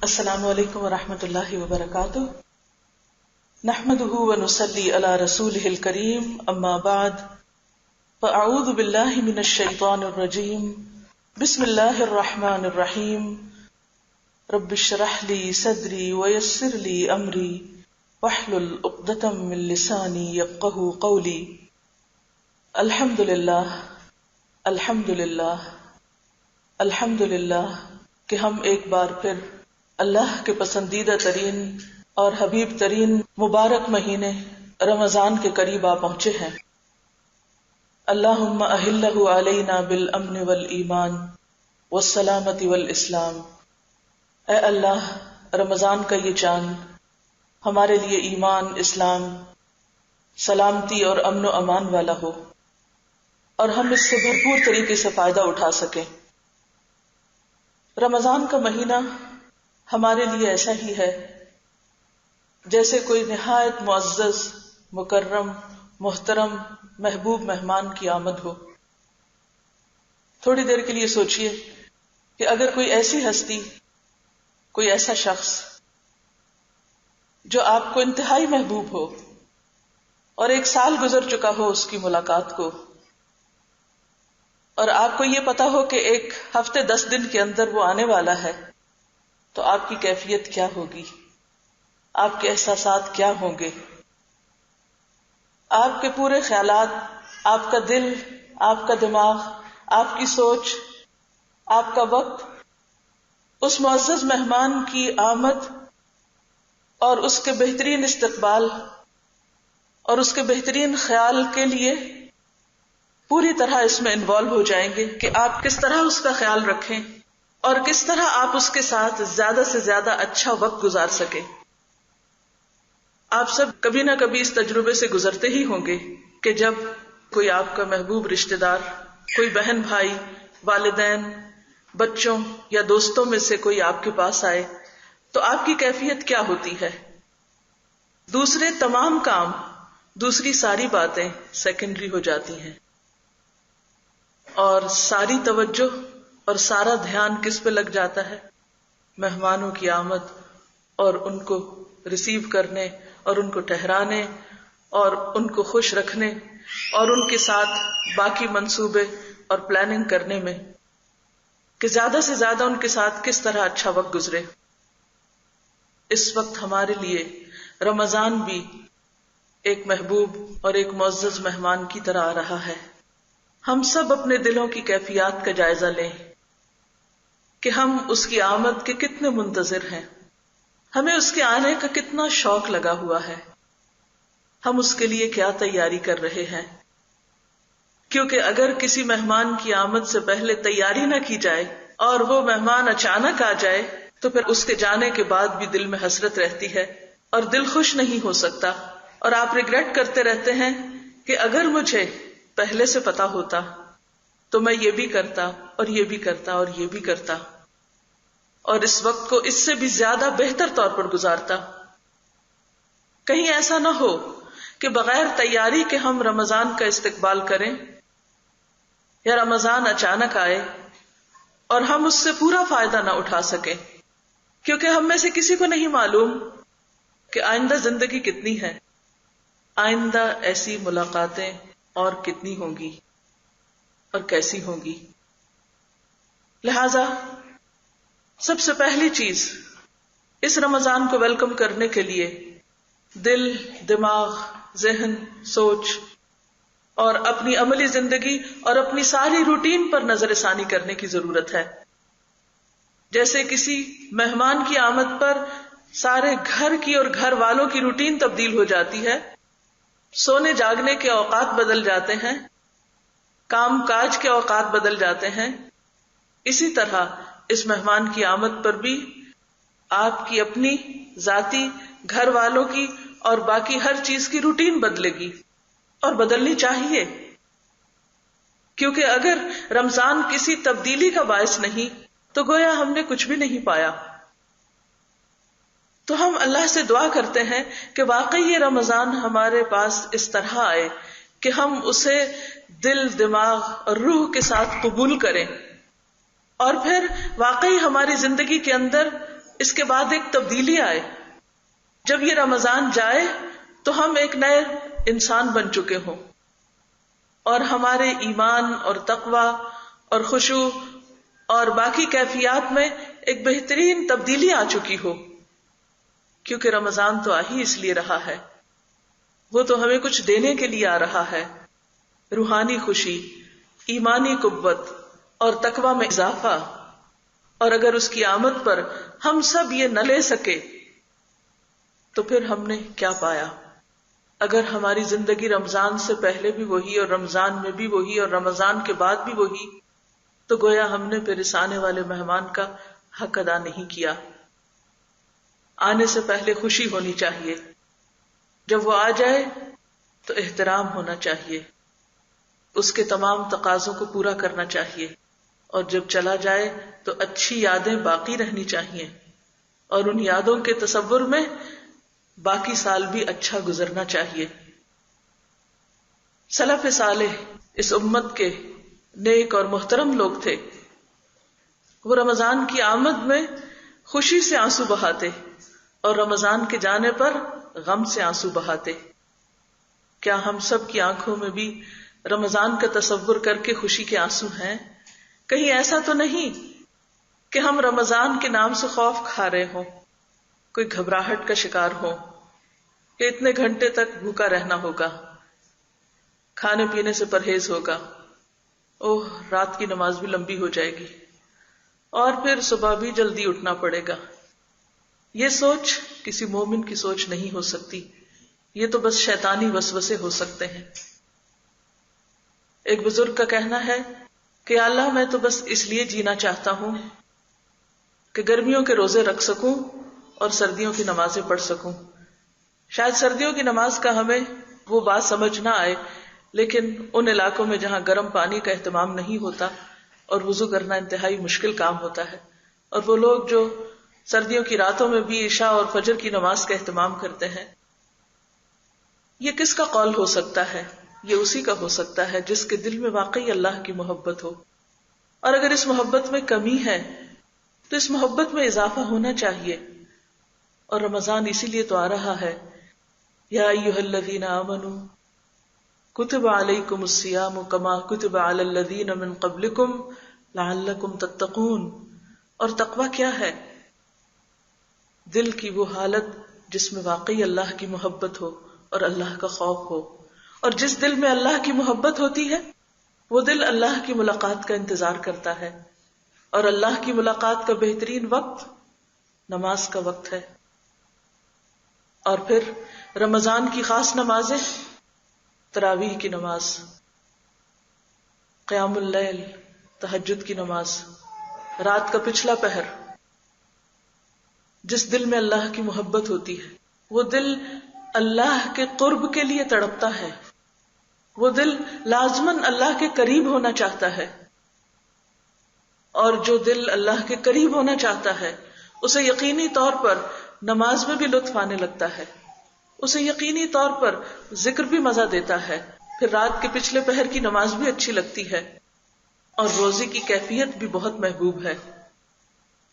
السلام علیکم ورحمۃ اللہ وبرکاتہ، نحمده ونصلی علی رسوله الکریم، اما بعد فاعوذ باللہ من الشیطان الرجیم، بسم اللہ الرحمن الرحیم، رب اشرح لی صدری ویسر لی امری واحلل عقدۃ من لسانی یفقهوا قولی۔ الحمدللہ الحمدللہ الحمدللہ کہ ہم ایک بار پھر اللہ کے پسندیدہ ترین اور حبیب ترین مبارک مہینے رمضان کے قریب آ پہنچے ہیں۔ اللہم احلہ علینا بالامن والایمان والسلامت والاسلام۔ اے اللہ، رمضان کا یہ چاند ہمارے لیے ایمان، اسلام، سلامتی اور امن و امان والا ہو اور ہم اس سے بھرپور طریقے سے فائدہ اٹھا سکیں۔ رمضان کا مہینہ ہمارے لیے ایسا ہی ہے جیسے کوئی نہایت معزز، مکرم، محترم، محبوب مہمان کی آمد ہو۔ تھوڑی دیر کے لیے سوچئے کہ اگر کوئی ایسی ہستی، کوئی ایسا شخص جو آپ کو انتہائی محبوب ہو اور 1 سال گزر چکا ہو اس کی ملاقات کو، اور آپ کو یہ پتا ہو کہ 1 ہفتے 10 دن کے اندر وہ آنے والا ہے، تو آپ کی کیفیت کیا ہوگی؟ آپ کے احساسات کیا ہوں گے؟ آپ کے پورے خیالات، آپ کا دل، آپ کا دماغ، آپ کی سوچ، آپ کا وقت اس معزز مہمان کی آمد اور اس کے بہترین استقبال اور اس کے بہترین خیال کے لیے پوری طرح اس میں انوالو ہو جائیں گے کہ آپ کس طرح اس کا خیال رکھیں اور کس طرح آپ اس کے ساتھ زیادہ سے زیادہ اچھا وقت گزار سکیں۔ آپ سب کبھی نہ کبھی اس تجربے سے گزرتے ہی ہوں گے کہ جب کوئی آپ کا محبوب رشتہ دار، کوئی بہن بھائی، والدین، بچوں یا دوستوں میں سے کوئی آپ کے پاس آئے تو آپ کی کیفیت کیا ہوتی ہے؟ دوسرے تمام کام، دوسری ساری باتیں سیکنڈری ہو جاتی ہیں اور ساری توجہ اور سارا دھیان کس پہ لگ جاتا ہے؟ مہمانوں کی آمد اور ان کو ریسیو کرنے اور ان کو ٹھہرانے اور ان کو خوش رکھنے اور ان کے ساتھ باقی منصوبے اور پلاننگ کرنے میں کہ زیادہ سے زیادہ ان کے ساتھ کس طرح اچھا وقت گزرے۔ اس وقت ہمارے لیے رمضان بھی ایک محبوب اور ایک معزز مہمان کی طرح آ رہا ہے۔ ہم سب اپنے دلوں کی کیفیات کا جائزہ لیں کہ ہم اس کی آمد کے کتنے منتظر ہیں، ہمیں اس کے آنے کا کتنا شوق لگا ہوا ہے، ہم اس کے لیے کیا تیاری کر رہے ہیں۔ کیونکہ اگر کسی مہمان کی آمد سے پہلے تیاری نہ کی جائے اور وہ مہمان اچانک آ جائے تو پھر اس کے جانے کے بعد بھی دل میں حسرت رہتی ہے اور دل خوش نہیں ہو سکتا، اور آپ ریگریٹ کرتے رہتے ہیں کہ اگر مجھے پہلے سے پتا ہوتا تو میں یہ بھی کرتا اور یہ بھی کرتا اور یہ بھی کرتا، اور اس وقت کو اس سے بھی زیادہ بہتر طور پر گزارتا۔ کہیں ایسا نہ ہو کہ بغیر تیاری کے ہم رمضان کا استقبال کریں یا رمضان اچانک آئے اور ہم اس سے پورا فائدہ نہ اٹھا سکیں، کیونکہ ہم میں سے کسی کو نہیں معلوم کہ آئندہ زندگی کتنی ہے، آئندہ ایسی ملاقاتیں اور کتنی ہوں گی اور کیسی ہوں گی۔ لہذا سب سے پہلی چیز اس رمضان کو ویلکم کرنے کے لیے دل، دماغ، ذہن، سوچ اور اپنی عملی زندگی اور اپنی ساری روٹین پر نظر ثانی کرنے کی ضرورت ہے۔ جیسے کسی مہمان کی آمد پر سارے گھر کی اور گھر والوں کی روٹین تبدیل ہو جاتی ہے، سونے جاگنے کے اوقات بدل جاتے ہیں، کام کاج کے اوقات بدل جاتے ہیں، اسی طرح اس مہمان کی آمد پر بھی آپ کی اپنی ذاتی، گھر والوں کی اور باقی ہر چیز کی روٹین بدلے گی، اور بدلنی چاہیے، کیونکہ اگر رمضان کسی تبدیلی کا باعث نہیں تو گویا ہم نے کچھ بھی نہیں پایا۔ تو ہم اللہ سے دعا کرتے ہیں کہ واقعی یہ رمضان ہمارے پاس اس طرح آئے کہ ہم اسے دل، دماغ اور روح کے ساتھ قبول کریں، اور پھر واقعی ہماری زندگی کے اندر اس کے بعد ایک تبدیلی آئے. جب یہ رمضان جائے تو ہم ایک نئے انسان بن چکے ہوں اور ہمارے ایمان اور تقوی اور خشوع اور باقی کیفیات میں ایک بہترین تبدیلی آ چکی ہو، کیونکہ رمضان تو آ ہی اس لیے رہا ہے، وہ تو ہمیں کچھ دینے کے لیے آ رہا ہے، روحانی خوشی، ایمانی قوت اور تقوی میں اضافہ. اور اگر اس کی آمد پر ہم سب یہ نہ لے سکے تو پھر ہم نے کیا پایا؟ اگر ہماری زندگی رمضان سے پہلے بھی وہی اور رمضان میں بھی وہی اور رمضان کے بعد بھی وہی، تو گویا ہم نے پھر اس آنے والے مہمان کا حق ادا نہیں کیا. آنے سے پہلے خوشی ہونی چاہیے، جب وہ آ جائے تو احترام ہونا چاہیے، اس کے تمام تقاضوں کو پورا کرنا چاہیے، اور جب چلا جائے تو اچھی یادیں باقی رہنی چاہیے، اور ان یادوں کے تصور میں باقی سال بھی اچھا گزرنا چاہیے. سلف صالح اس امت کے نیک اور محترم لوگ تھے. وہ رمضان کی آمد میں خوشی سے آنسو بہاتے اور رمضان کے جانے پر غم سے آنسو بہاتے. کیا ہم سب کی آنکھوں میں بھی رمضان کا تصور کر کے خوشی کے آنسو ہیں؟ کہیں ایسا تو نہیں کہ ہم رمضان کے نام سے خوف کھا رہے ہوں، کوئی گھبراہٹ کا شکار ہو کہ اتنے گھنٹے تک بھوکا رہنا ہوگا، کھانے پینے سے پرہیز ہوگا، اوہ رات کی نماز بھی لمبی ہو جائے گی اور پھر صبح بھی جلدی اٹھنا پڑے گا. یہ سوچ کسی مومن کی سوچ نہیں ہو سکتی، یہ تو بس شیطانی وسوسے ہو سکتے ہیں. ایک بزرگ کا کہنا ہے کہ اللہ میں تو بس اس لیے جینا چاہتا ہوں کہ گرمیوں کے روزے رکھ سکوں اور سردیوں کی نمازیں پڑھ سکوں. شاید سردیوں کی نماز کا ہمیں وہ بات سمجھ نہ آئے، لیکن ان علاقوں میں جہاں گرم پانی کا اہتمام نہیں ہوتا اور وضو کرنا انتہائی مشکل کام ہوتا ہے، اور وہ لوگ جو سردیوں کی راتوں میں بھی عشاء اور فجر کی نماز کا اہتمام کرتے ہیں، یہ کس کا قول ہو سکتا ہے؟ یہ اسی کا ہو سکتا ہے جس کے دل میں واقعی اللہ کی محبت ہو. اور اگر اس محبت میں کمی ہے تو اس محبت میں اضافہ ہونا چاہیے. اور رمضان اسی لیے تو آ رہا ہے، یا ایھا الذین آمنوا کتب علیکم الصیام کما کتب علی الذین من قبلکم لعلکم تتقون. اور تقوی کیا ہے؟ دل کی وہ حالت جس میں واقعی اللہ کی محبت ہو اور اللہ کا خوف ہو. اور جس دل میں اللہ کی محبت ہوتی ہے وہ دل اللہ کی ملاقات کا انتظار کرتا ہے، اور اللہ کی ملاقات کا بہترین وقت نماز کا وقت ہے. اور پھر رمضان کی خاص نمازیں، تراویح کی نماز، قیام اللیل، تہجد کی نماز، رات کا پچھلا پہر. جس دل میں اللہ کی محبت ہوتی ہے وہ دل اللہ کے قرب کے لیے تڑپتا ہے، وہ دل لازماً اللہ کے قریب ہونا چاہتا ہے. اور جو دل اللہ کے قریب ہونا چاہتا ہے اسے یقینی طور پر نماز میں بھی لطف آنے لگتا ہے، اسے یقینی طور پر ذکر بھی مزہ دیتا ہے، پھر رات کے پچھلے پہر کی نماز بھی اچھی لگتی ہے، اور روزے کی کیفیت بھی بہت محبوب ہے.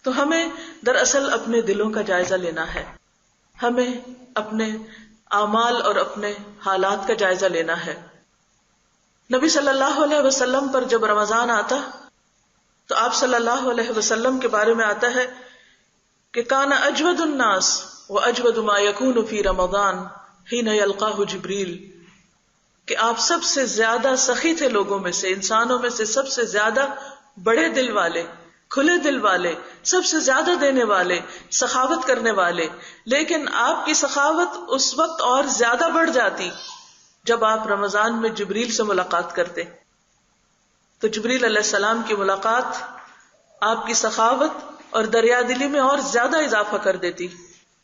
تو ہمیں دراصل اپنے دلوں کا جائزہ لینا ہے، ہمیں اپنے اعمال اور اپنے حالات کا جائزہ لینا ہے. نبی صلی اللہ علیہ وسلم پر جب رمضان آتا تو آپ صلی اللہ علیہ وسلم کے بارے میں آتا ہے کہ کان اجود الناس واجود ما یکون فی رمضان حین یلقاہ جبریل، کہ آپ سب سے زیادہ سخی تھے لوگوں میں سے، انسانوں میں سے سب سے زیادہ بڑے دل والے، کھلے دل والے، سب سے زیادہ دینے والے، سخاوت کرنے والے. لیکن آپ کی سخاوت اس وقت اور زیادہ بڑھ جاتی جب آپ رمضان میں جبریل سے ملاقات کرتے. تو جبریل علیہ السلام کی ملاقات آپ کی سخاوت اور دریا دلی میں اور زیادہ اضافہ کر دیتی.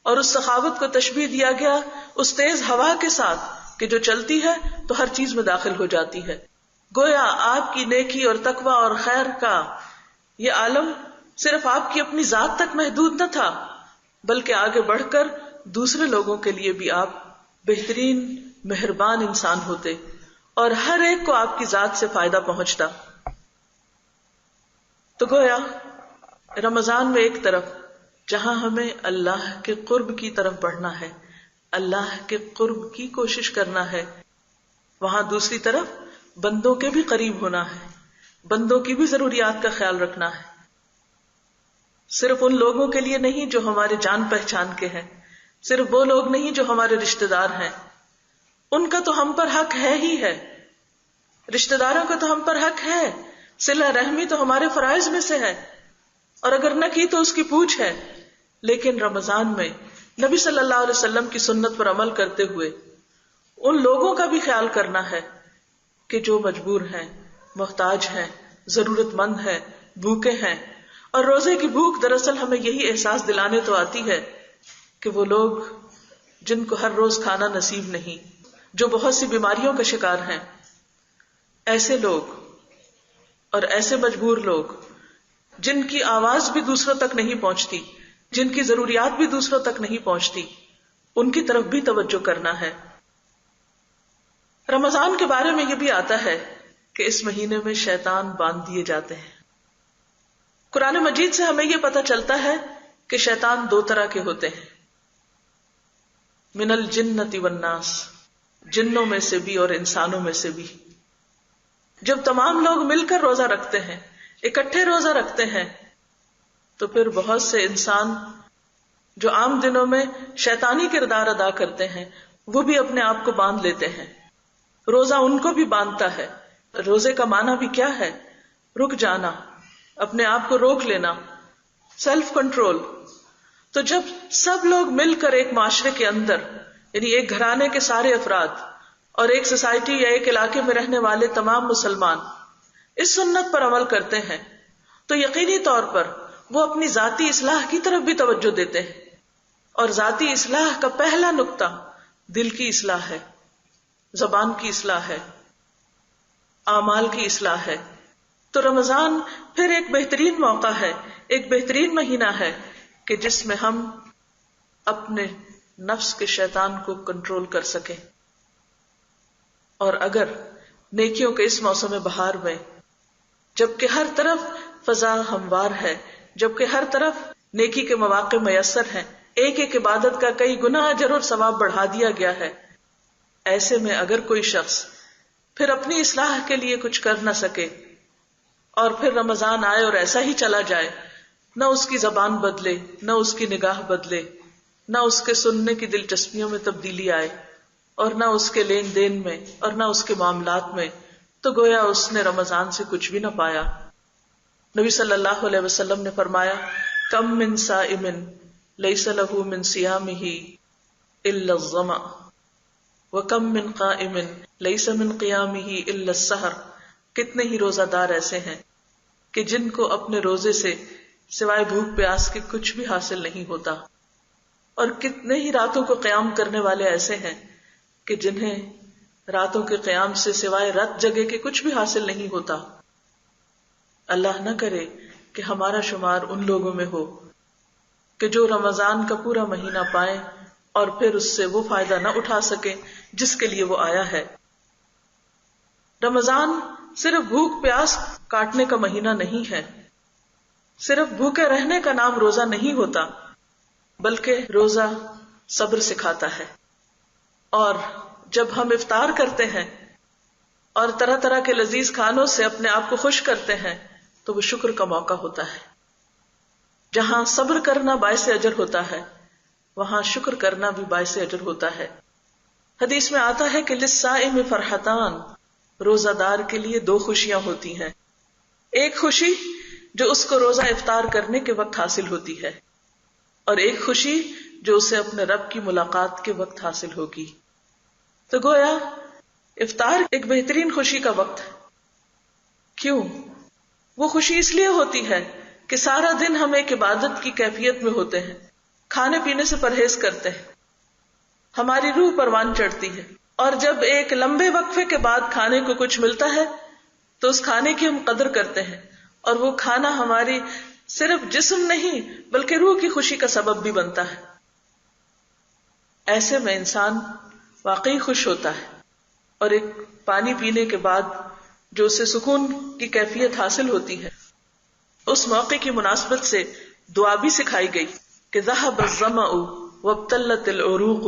اور اس سخاوت کو تشبیہ دیا گیا اس تیز ہوا کے ساتھ کہ جو چلتی ہے تو ہر چیز میں داخل ہو جاتی ہے. گویا آپ کی نیکی اور تقوی اور خیر کا یہ عالم صرف آپ کی اپنی ذات تک محدود نہ تھا، بلکہ آگے بڑھ کر دوسرے لوگوں کے لیے بھی آپ بہترین مہربان انسان ہوتے اور ہر ایک کو آپ کی ذات سے فائدہ پہنچتا. تو گویا رمضان میں ایک طرف جہاں ہمیں اللہ کے قرب کی طرف بڑھنا ہے، اللہ کے قرب کی کوشش کرنا ہے، وہاں دوسری طرف بندوں کے بھی قریب ہونا ہے، بندوں کی بھی ضروریات کا خیال رکھنا ہے، صرف ان لوگوں کے لیے نہیں جو ہمارے جان پہچان کے ہیں، صرف وہ لوگ نہیں جو ہمارے رشتہ دار ہیں، ان کا تو ہم پر حق ہے ہی ہے، رشتہ داروں کا تو ہم پر حق ہے، صلہ رحمی تو ہمارے فرائض میں سے ہے، اور اگر نہ کی تو اس کی پوچھ ہے۔ لیکن رمضان میں نبی صلی اللہ علیہ وسلم کی سنت پر عمل کرتے ہوئے ان لوگوں کا بھی خیال کرنا ہے کہ جو مجبور ہیں، محتاج ہیں، ضرورت مند ہیں، بھوکے ہیں۔ اور روزے کی بھوک دراصل ہمیں یہی احساس دلانے تو آتی ہے کہ وہ لوگ جن کو ہر روز کھانا نصیب نہیں، جو بہت سی بیماریوں کا شکار ہیں، ایسے لوگ اور ایسے مجبور لوگ جن کی آواز بھی دوسروں تک نہیں پہنچتی، جن کی ضروریات بھی دوسروں تک نہیں پہنچتی، ان کی طرف بھی توجہ کرنا ہے۔ رمضان کے بارے میں یہ بھی آتا ہے کہ اس مہینے میں شیطان باندھ دیے جاتے ہیں۔ قرآن مجید سے ہمیں یہ پتہ چلتا ہے کہ شیطان دو طرح کے ہوتے ہیں، من الجنۃ والناس، جنوں میں سے بھی اور انسانوں میں سے بھی۔ جب تمام لوگ مل کر روزہ رکھتے ہیں، اکٹھے روزہ رکھتے ہیں، تو پھر بہت سے انسان جو عام دنوں میں شیطانی کردار ادا کرتے ہیں وہ بھی اپنے آپ کو باندھ لیتے ہیں۔ روزہ ان کو بھی باندھتا ہے۔ روزے کا معنی بھی کیا ہے؟ رک جانا، اپنے آپ کو روک لینا، سیلف کنٹرول۔ تو جب سب لوگ مل کر ایک معاشرے کے اندر، یعنی ایک گھرانے کے سارے افراد اور ایک سوسائٹی یا ایک علاقے میں رہنے والے تمام مسلمان اس سنت پر عمل کرتے ہیں، تو یقینی طور پر وہ اپنی ذاتی اصلاح کی طرف بھی توجہ دیتے ہیں، اور ذاتی اصلاح کا پہلا نقطہ دل کی اصلاح ہے، زبان کی اصلاح ہے، اعمال کی اصلاح ہے۔ تو رمضان پھر ایک بہترین موقع ہے، ایک بہترین مہینہ ہے کہ جس میں ہم اپنے نفس کے شیطان کو کنٹرول کر سکیں۔ اور اگر نیکیوں کے اس موسم بہار میں، جبکہ ہر طرف فضا ہموار ہے، جبکہ ہر طرف نیکی کے مواقع میسر ہیں، ایک ایک عبادت کا کئی گنا اجر اور ثواب بڑھا دیا گیا ہے، ایسے میں اگر کوئی شخص پھر اپنی اصلاح کے لیے کچھ کر نہ سکے اور پھر رمضان آئے اور ایسا ہی چلا جائے، نہ اس کی زبان بدلے، نہ اس کی نگاہ بدلے، نہ اس کے سننے کی دلچسپیوں میں تبدیلی آئے، اور نہ اس کے لین دین میں اور نہ اس کے معاملات میں، تو گویا اس نے رمضان سے کچھ بھی نہ پایا۔ نبی صلی اللہ علیہ وسلم نے فرمایا، کم من صائم لیس لہ من صیامہ الا الظمأ وکم من قائم لیس من قیامہ الا السحر۔ کتنے ہی روزہ دار ایسے ہیں کہ جن کو اپنے روزے سے سوائے بھوک پیاس کے کچھ بھی حاصل نہیں ہوتا، اور کتنے ہی راتوں کو قیام کرنے والے ایسے ہیں کہ جنہیں راتوں کے قیام سے سوائے رات جگے کے کچھ بھی حاصل نہیں ہوتا۔ اللہ نہ کرے کہ ہمارا شمار ان لوگوں میں ہو کہ جو رمضان کا پورا مہینہ پائیں اور پھر اس سے وہ فائدہ نہ اٹھا سکیں جس کے لیے وہ آیا ہے۔ رمضان صرف بھوک پیاس کاٹنے کا مہینہ نہیں ہے، صرف بھوکے رہنے کا نام روزہ نہیں ہوتا، بلکہ روزہ صبر سکھاتا ہے۔ اور جب ہم افطار کرتے ہیں اور طرح طرح کے لذیذ کھانوں سے اپنے آپ کو خوش کرتے ہیں تو وہ شکر کا موقع ہوتا ہے۔ جہاں صبر کرنا باعث اجر ہوتا ہے وہاں شکر کرنا بھی باعث اجر ہوتا ہے۔ حدیث میں آتا ہے کہ للصائم فرحتان، روزہ دار کے لیے دو خوشیاں ہوتی ہیں، ایک خوشی جو اس کو روزہ افطار کرنے کے وقت حاصل ہوتی ہے، اور ایک خوشی جو اسے اپنے رب کی ملاقات کے وقت حاصل ہوگی۔ تو گویا افطار ایک بہترین خوشی کا وقت ہے۔ کیوں؟ وہ خوشی اس لیے ہوتی ہے کہ سارا دن ہم ایک عبادت کی کیفیت میں ہوتے ہیں، کھانے پینے سے پرہیز کرتے ہیں، ہماری روح پروان چڑھتی ہے، اور جب ایک لمبے وقفے کے بعد کھانے کو کچھ ملتا ہے تو اس کھانے کی ہم قدر کرتے ہیں، اور وہ کھانا ہماری صرف جسم نہیں بلکہ روح کی خوشی کا سبب بھی بنتا ہے۔ ایسے میں انسان واقعی خوش ہوتا ہے، اور ایک پانی پینے کے بعد جو اسے سکون کی کیفیت حاصل ہوتی ہے، اس موقع کی مناسبت سے دعا بھی سکھائی گئی۔ کہ ذهب الظمأ وابتلت العروق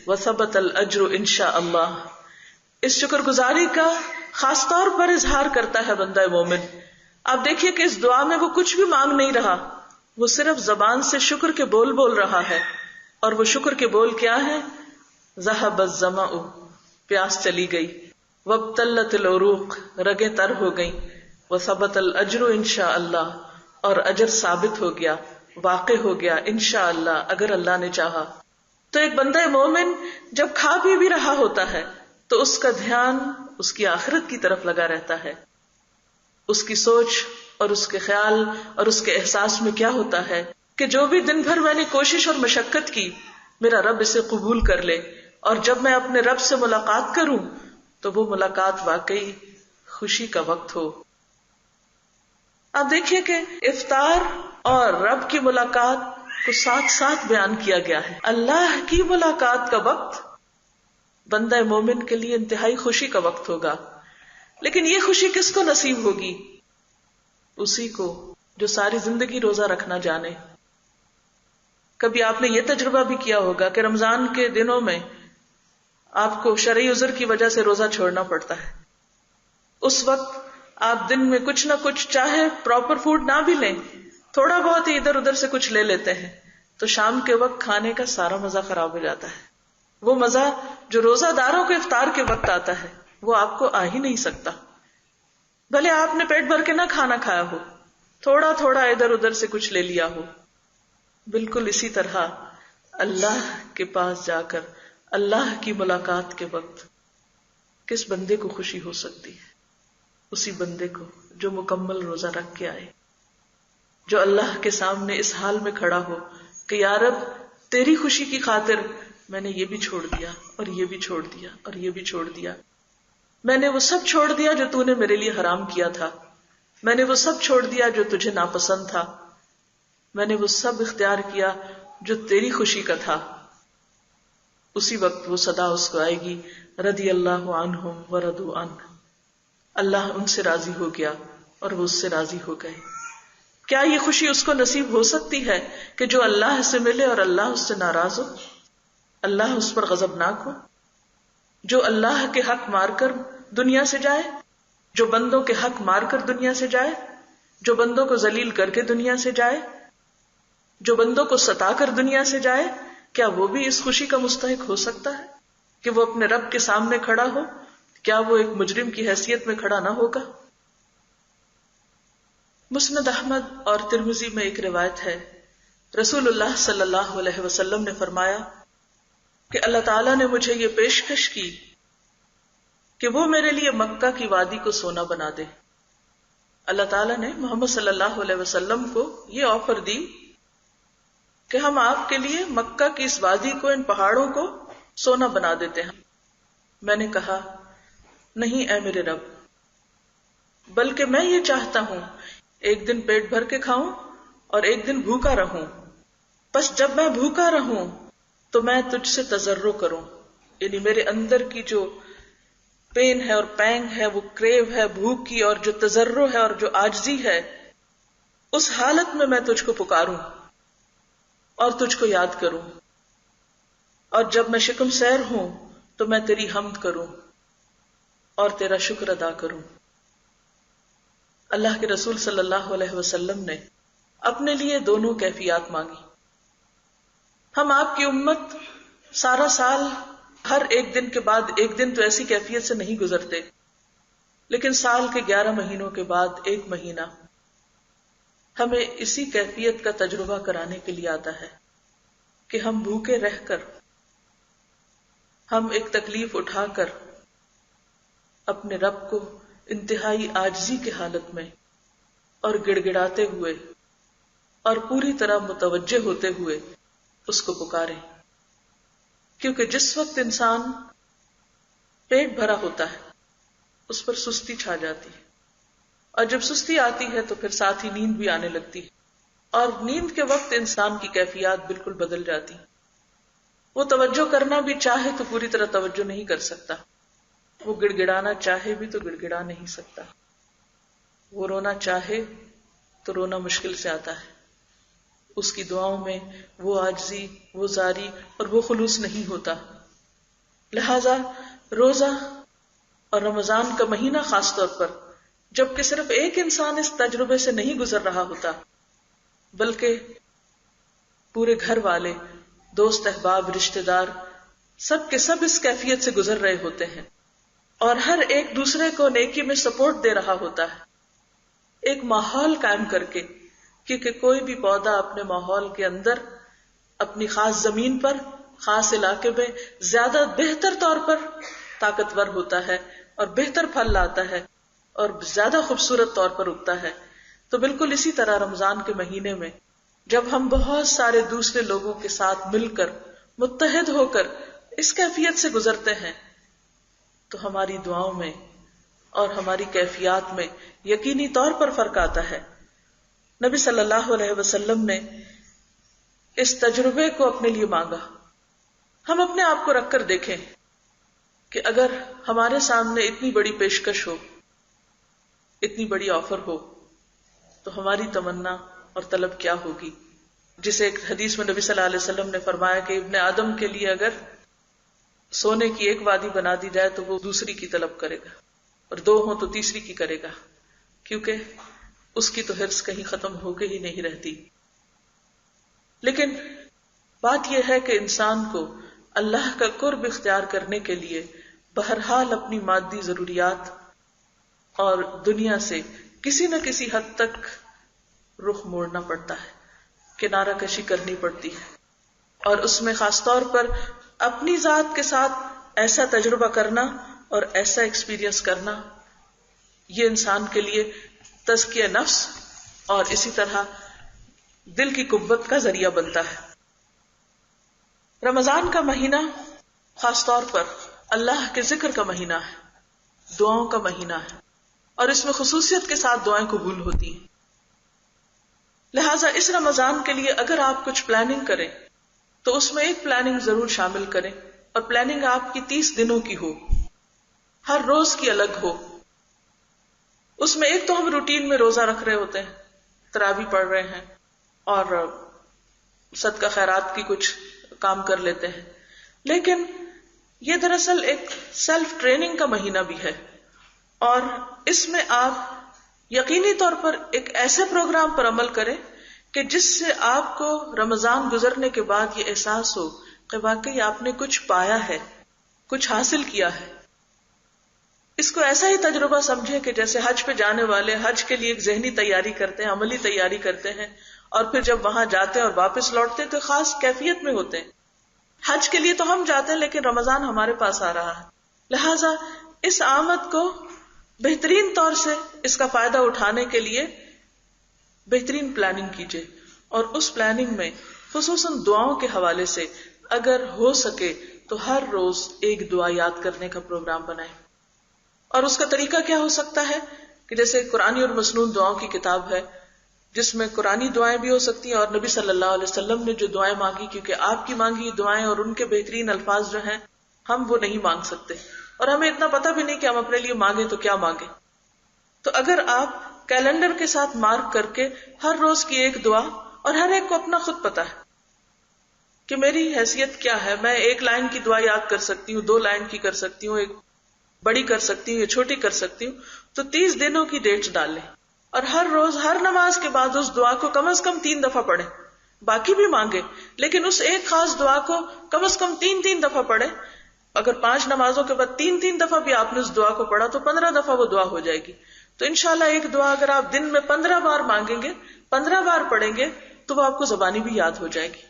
وثبت الاجر انشاء اللہ. اس شکر گزاری کا خاص طور پر اظہار کرتا ہے بندہ مومن. آپ دیکھیے کہ اس دعا میں وہ کچھ بھی مانگ نہیں رہا، وہ صرف زبان سے شکر کے بول بول رہا ہے. اور وہ شکر کے بول کیا ہے؟ ذهب الظمأ، پیاس چلی گئی، وابتلت العروق، رگیں تر ہو گئیں، وثبت الاجر انشاء اللہ، اور اجر ثابت ہو گیا، واقع ہو گیا انشاءاللہ اگر اللہ نے چاہا. تو ایک بندہ مومن جب کھا پی بھی رہا ہوتا ہے تو اس کا دھیان اس کی آخرت کی طرف لگا رہتا ہے. اس کی سوچ اور اس کے خیال اور اس کے احساس میں کیا ہوتا ہے کہ جو بھی دن بھر میں نے کوشش اور مشقت کی، میرا رب اسے قبول کر لے، اور جب میں اپنے رب سے ملاقات کروں تو وہ ملاقات واقعی خوشی کا وقت ہو. آپ دیکھیے کہ افطار اور رب کی ملاقات کو ساتھ ساتھ بیان کیا گیا ہے. اللہ کی ملاقات کا وقت بندہ مومن کے لیے انتہائی خوشی کا وقت ہوگا. لیکن یہ خوشی کس کو نصیب ہوگی؟ اسی کو جو ساری زندگی روزہ رکھنا جانے. کبھی آپ نے یہ تجربہ بھی کیا ہوگا کہ رمضان کے دنوں میں آپ کو شرعی عذر کی وجہ سے روزہ چھوڑنا پڑتا ہے. اس وقت آپ دن میں کچھ نہ کچھ، چاہے پراپر فوڈ نہ بھی لیں، تھوڑا بہت ہی ادھر ادھر سے کچھ لے لیتے ہیں، تو شام کے وقت کھانے کا سارا مزہ خراب ہو جاتا ہے. وہ مزہ جو روزہ داروں کو افطار کے وقت آتا ہے وہ آپ کو آ ہی نہیں سکتا. بھلے آپ نے پیٹ بھر کے نہ کھانا کھایا ہو، تھوڑا تھوڑا ادھر ادھر سے کچھ لے لیا ہو. بالکل اسی طرح اللہ کے پاس جا کر اللہ کی ملاقات کے وقت کس بندے کو خوشی ہو سکتی ہے؟ اسی بندے کو جو مکمل روزہ رکھ کے آئے، جو اللہ کے سامنے اس حال میں کھڑا ہو کہ یا رب تیری خوشی کی خاطر میں نے یہ بھی چھوڑ دیا اور یہ بھی چھوڑ دیا اور یہ بھی چھوڑ دیا. میں نے وہ سب چھوڑ دیا جو تو نے میرے لیے حرام کیا تھا. میں نے وہ سب چھوڑ دیا جو تجھے ناپسند تھا. میں نے وہ سب اختیار کیا جو تیری خوشی کا تھا. اسی وقت وہ صدا اس کو آئے گی، رضی اللہ عنہم ورضوا عنہ، اللہ ان سے راضی ہو گیا اور وہ اس سے راضی ہو گئے. کیا یہ خوشی اس کو نصیب ہو سکتی ہے کہ جو اللہ سے ملے اور اللہ اس سے ناراض ہو، اللہ اس پر غضبناک ہو؟ جو اللہ کے حق مار کر دنیا سے جائے، جو بندوں کے حق مار کر دنیا سے جائے، جو بندوں کو ذلیل کر کے دنیا سے جائے، جو بندوں کو ستا کر دنیا سے جائے، کیا وہ بھی اس خوشی کا مستحق ہو سکتا ہے کہ وہ اپنے رب کے سامنے کھڑا ہو؟ کیا وہ ایک مجرم کی حیثیت میں کھڑا نہ ہوگا؟ مسند احمد اور ترمذی میں ایک روایت ہے، رسول اللہ صلی اللہ علیہ وسلم نے فرمایا کہ اللہ تعالیٰ نے مجھے یہ پیشکش کی کہ وہ میرے لیے مکہ کی وادی کو سونا بنا دے. اللہ تعالیٰ نے محمد صلی اللہ علیہ وسلم کو یہ آفر دی کہ ہم آپ کے لیے مکہ کی اس وادی کو، ان پہاڑوں کو سونا بنا دیتے ہیں. میں نے کہا نہیں اے میرے رب، بلکہ میں یہ چاہتا ہوں ایک دن پیٹ بھر کے کھاؤں اور ایک دن بھوکا رہوں. بس جب میں بھوکا رہوں تو میں تجھ سے تضرع کروں، یعنی میرے اندر کی جو پین ہے اور پینگ ہے، وہ کریو ہے بھوک کی، اور جو تضرع ہے اور جو عاجزی ہے، اس حالت میں تجھ کو پکاروں اور تجھ کو یاد کروں. اور جب میں شکم سیر ہوں تو میں تیری حمد کروں اور تیرا شکر ادا کروں. اللہ کے رسول صلی اللہ علیہ وسلم نے اپنے لیے دونوں کیفیات مانگی. ہم آپ کی امت سارا سال ہر ایک دن کے بعد ایک دن تو ایسی کیفیت سے نہیں گزرتے، لیکن سال کے 11 مہینوں کے بعد ایک مہینہ ہمیں اسی کیفیت کا تجربہ کرانے کے لیے آتا ہے کہ ہم بھوکے رہ کر، ہم ایک تکلیف اٹھا کر اپنے رب کو انتہائی عاجزی کی حالت میں اور گڑ گڑاتے ہوئے اور پوری طرح متوجہ ہوتے ہوئے اس کو پکاریں. کیونکہ جس وقت انسان پیٹ بھرا ہوتا ہے اس پر سستی چھا جاتی ہے، اور جب سستی آتی ہے تو پھر ساتھ ہی نیند بھی آنے لگتی ہے، اور نیند کے وقت انسان کی کیفیات بالکل بدل جاتی. وہ توجہ کرنا بھی چاہے تو پوری طرح توجہ نہیں کر سکتا، وہ گڑ گڑانا چاہے بھی تو گڑ گڑا نہیں سکتا، وہ رونا چاہے تو رونا مشکل سے آتا ہے. اس کی دعاؤں میں وہ عاجزی، وہ زاری اور وہ خلوص نہیں ہوتا. لہذا روزہ اور رمضان کا مہینہ خاص طور پر، جبکہ صرف ایک انسان اس تجربے سے نہیں گزر رہا ہوتا بلکہ پورے گھر والے، دوست احباب، رشتہ دار سب کے سب اس کیفیت سے گزر رہے ہوتے ہیں اور ہر ایک دوسرے کو نیکی میں سپورٹ دے رہا ہوتا ہے، ایک ماحول قائم کر کے. کیونکہ کوئی بھی پودا اپنے ماحول کے اندر، اپنی خاص زمین پر، خاص علاقے میں زیادہ بہتر طور پر طاقتور ہوتا ہے اور بہتر پھل لاتا ہے اور زیادہ خوبصورت طور پر اگتا ہے. تو بالکل اسی طرح رمضان کے مہینے میں جب ہم بہت سارے دوسرے لوگوں کے ساتھ مل کر، متحد ہو کر اس کیفیت سے گزرتے ہیں تو ہماری دعاؤں میں اور ہماری کیفیات میں یقینی طور پر فرق آتا ہے. نبی صلی اللہ علیہ وسلم نے اس تجربے کو اپنے لیے مانگا. ہم اپنے آپ کو رکھ کر دیکھیں کہ اگر ہمارے سامنے اتنی بڑی پیشکش ہو، اتنی بڑی آفر ہو، تو ہماری تمنا اور طلب کیا ہوگی. جسے ایک حدیث میں نبی صلی اللہ علیہ وسلم نے فرمایا کہ ابن آدم کے لیے اگر سونے کی ایک وادی بنا دی جائے تو وہ دوسری کی طلب کرے گا، اور دو ہوں تو تیسری کی کرے گا، کیونکہ اس کی تو حرص کہیں ختم ہو کے ہی نہیں رہتی. لیکن بات یہ ہے کہ انسان کو اللہ کا قرب اختیار کرنے کے لیے بہرحال اپنی مادی ضروریات اور دنیا سے کسی نہ کسی حد تک رخ موڑنا پڑتا ہے، کنارہ کشی کرنی پڑتی ہے، اور اس میں خاص طور پر اپنی ذات کے ساتھ ایسا تجربہ کرنا اور ایسا ایکسپیرینس کرنا، یہ انسان کے لیے تزکیہ نفس اور اسی طرح دل کی قوت کا ذریعہ بنتا ہے. رمضان کا مہینہ خاص طور پر اللہ کے ذکر کا مہینہ ہے، دعاؤں کا مہینہ ہے، اور اس میں خصوصیت کے ساتھ دعائیں قبول ہوتی ہیں. لہٰذا اس رمضان کے لیے اگر آپ کچھ پلاننگ کریں تو اس میں ایک پلاننگ ضرور شامل کریں، اور پلاننگ آپ کی 30 دنوں کی ہو، ہر روز کی الگ ہو. اس میں ایک تو ہم روٹین میں روزہ رکھ رہے ہوتے ہیں، تراویح پڑھ رہے ہیں اور صدقہ خیرات کی کچھ کام کر لیتے ہیں، لیکن یہ دراصل ایک سیلف ٹریننگ کا مہینہ بھی ہے، اور اس میں آپ یقینی طور پر ایک ایسے پروگرام پر عمل کریں کہ جس سے آپ کو رمضان گزرنے کے بعد یہ احساس ہو کہ واقعی آپ نے کچھ پایا ہے، کچھ حاصل کیا ہے. اس کو ایسا ہی تجربہ سمجھے کہ جیسے حج پہ جانے والے حج کے لیے ایک ذہنی تیاری کرتے ہیں، عملی تیاری کرتے ہیں، اور پھر جب وہاں جاتے ہیں اور واپس لوٹتے ہیں تو خاص کیفیت میں ہوتے ہیں. حج کے لیے تو ہم جاتے ہیں لیکن رمضان ہمارے پاس آ رہا ہے، لہٰذا اس آمد کو بہترین طور سے اس کا فائدہ اٹھانے کے لیے بہترین پلاننگ کیجیے، اور اس پلاننگ میں خصوصاً دعاؤں کے حوالے سے اگر ہو سکے تو ہر روز ایک دعا یاد کرنے کا پروگرام بنائیں. اور اس کا طریقہ کیا ہو سکتا ہے کہ جیسے قرآنی اور مسنون دعاؤں کی کتاب ہے جس میں قرآنی دعائیں بھی ہو سکتی ہیں، اور نبی صلی اللہ علیہ وسلم نے جو دعائیں مانگی، کیونکہ آپ کی مانگی دعائیں اور ان کے بہترین الفاظ جو ہیں ہم وہ نہیں مانگ سکتے، اور ہمیں اتنا پتہ بھی نہیں کہ ہم اپنے لیے مانگیں تو کیا مانگیں. تو اگر آپ کیلنڈر کے ساتھ مارک کر کے ہر روز کی ایک دعا، اور ہر ایک کو اپنا خود پتہ ہے کہ میری حیثیت کیا ہے، میں ایک لائن کی دعا یاد کر سکتی ہوں، 2 لائن کی کر سکتی ہوں، ایک بڑی کر سکتی ہوں یا چھوٹی کر سکتی ہوں، تو 30 دنوں کی ڈیٹس ڈال لیں، اور ہر روز ہر نماز کے بعد اس دعا کو کم از کم 3 دفعہ پڑھیں. باقی بھی مانگے لیکن اس ایک خاص دعا کو کم از کم 3 دفعہ پڑھیں. اگر 5 نمازوں کے بعد 3 دفعہ بھی آپ نے اس دعا کو پڑھا تو 15 دفعہ وہ دعا ہو جائے گی. تو انشاءاللہ ایک دعا اگر آپ دن میں 15 بار مانگیں گے، 15 بار پڑھیں گے تو وہ آپ کو زبانی بھی یاد ہو جائے گی.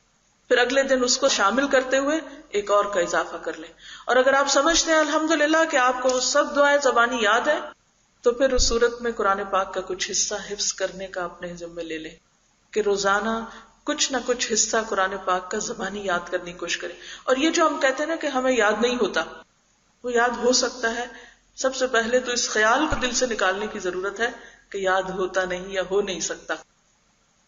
پھر اگلے دن اس کو شامل کرتے ہوئے ایک اور کا اضافہ کر لیں. اور اگر آپ سمجھتے ہیں الحمدللہ کہ آپ کو وہ سب دعائیں زبانی یاد ہے تو پھر اس صورت میں قرآن پاک کا کچھ حصہ حفظ کرنے کا اپنے ذمہ لے لیں کہ روزانہ کچھ نہ کچھ حصہ قرآن پاک کا زبانی یاد کرنے کی کوشش کریں. اور یہ جو ہم کہتے ہیں نا کہ ہمیں یاد نہیں ہوتا، وہ یاد ہو سکتا ہے. سب سے پہلے تو اس خیال کو دل سے نکالنے کی ضرورت ہے کہ یاد ہوتا نہیں یا ہو نہیں سکتا.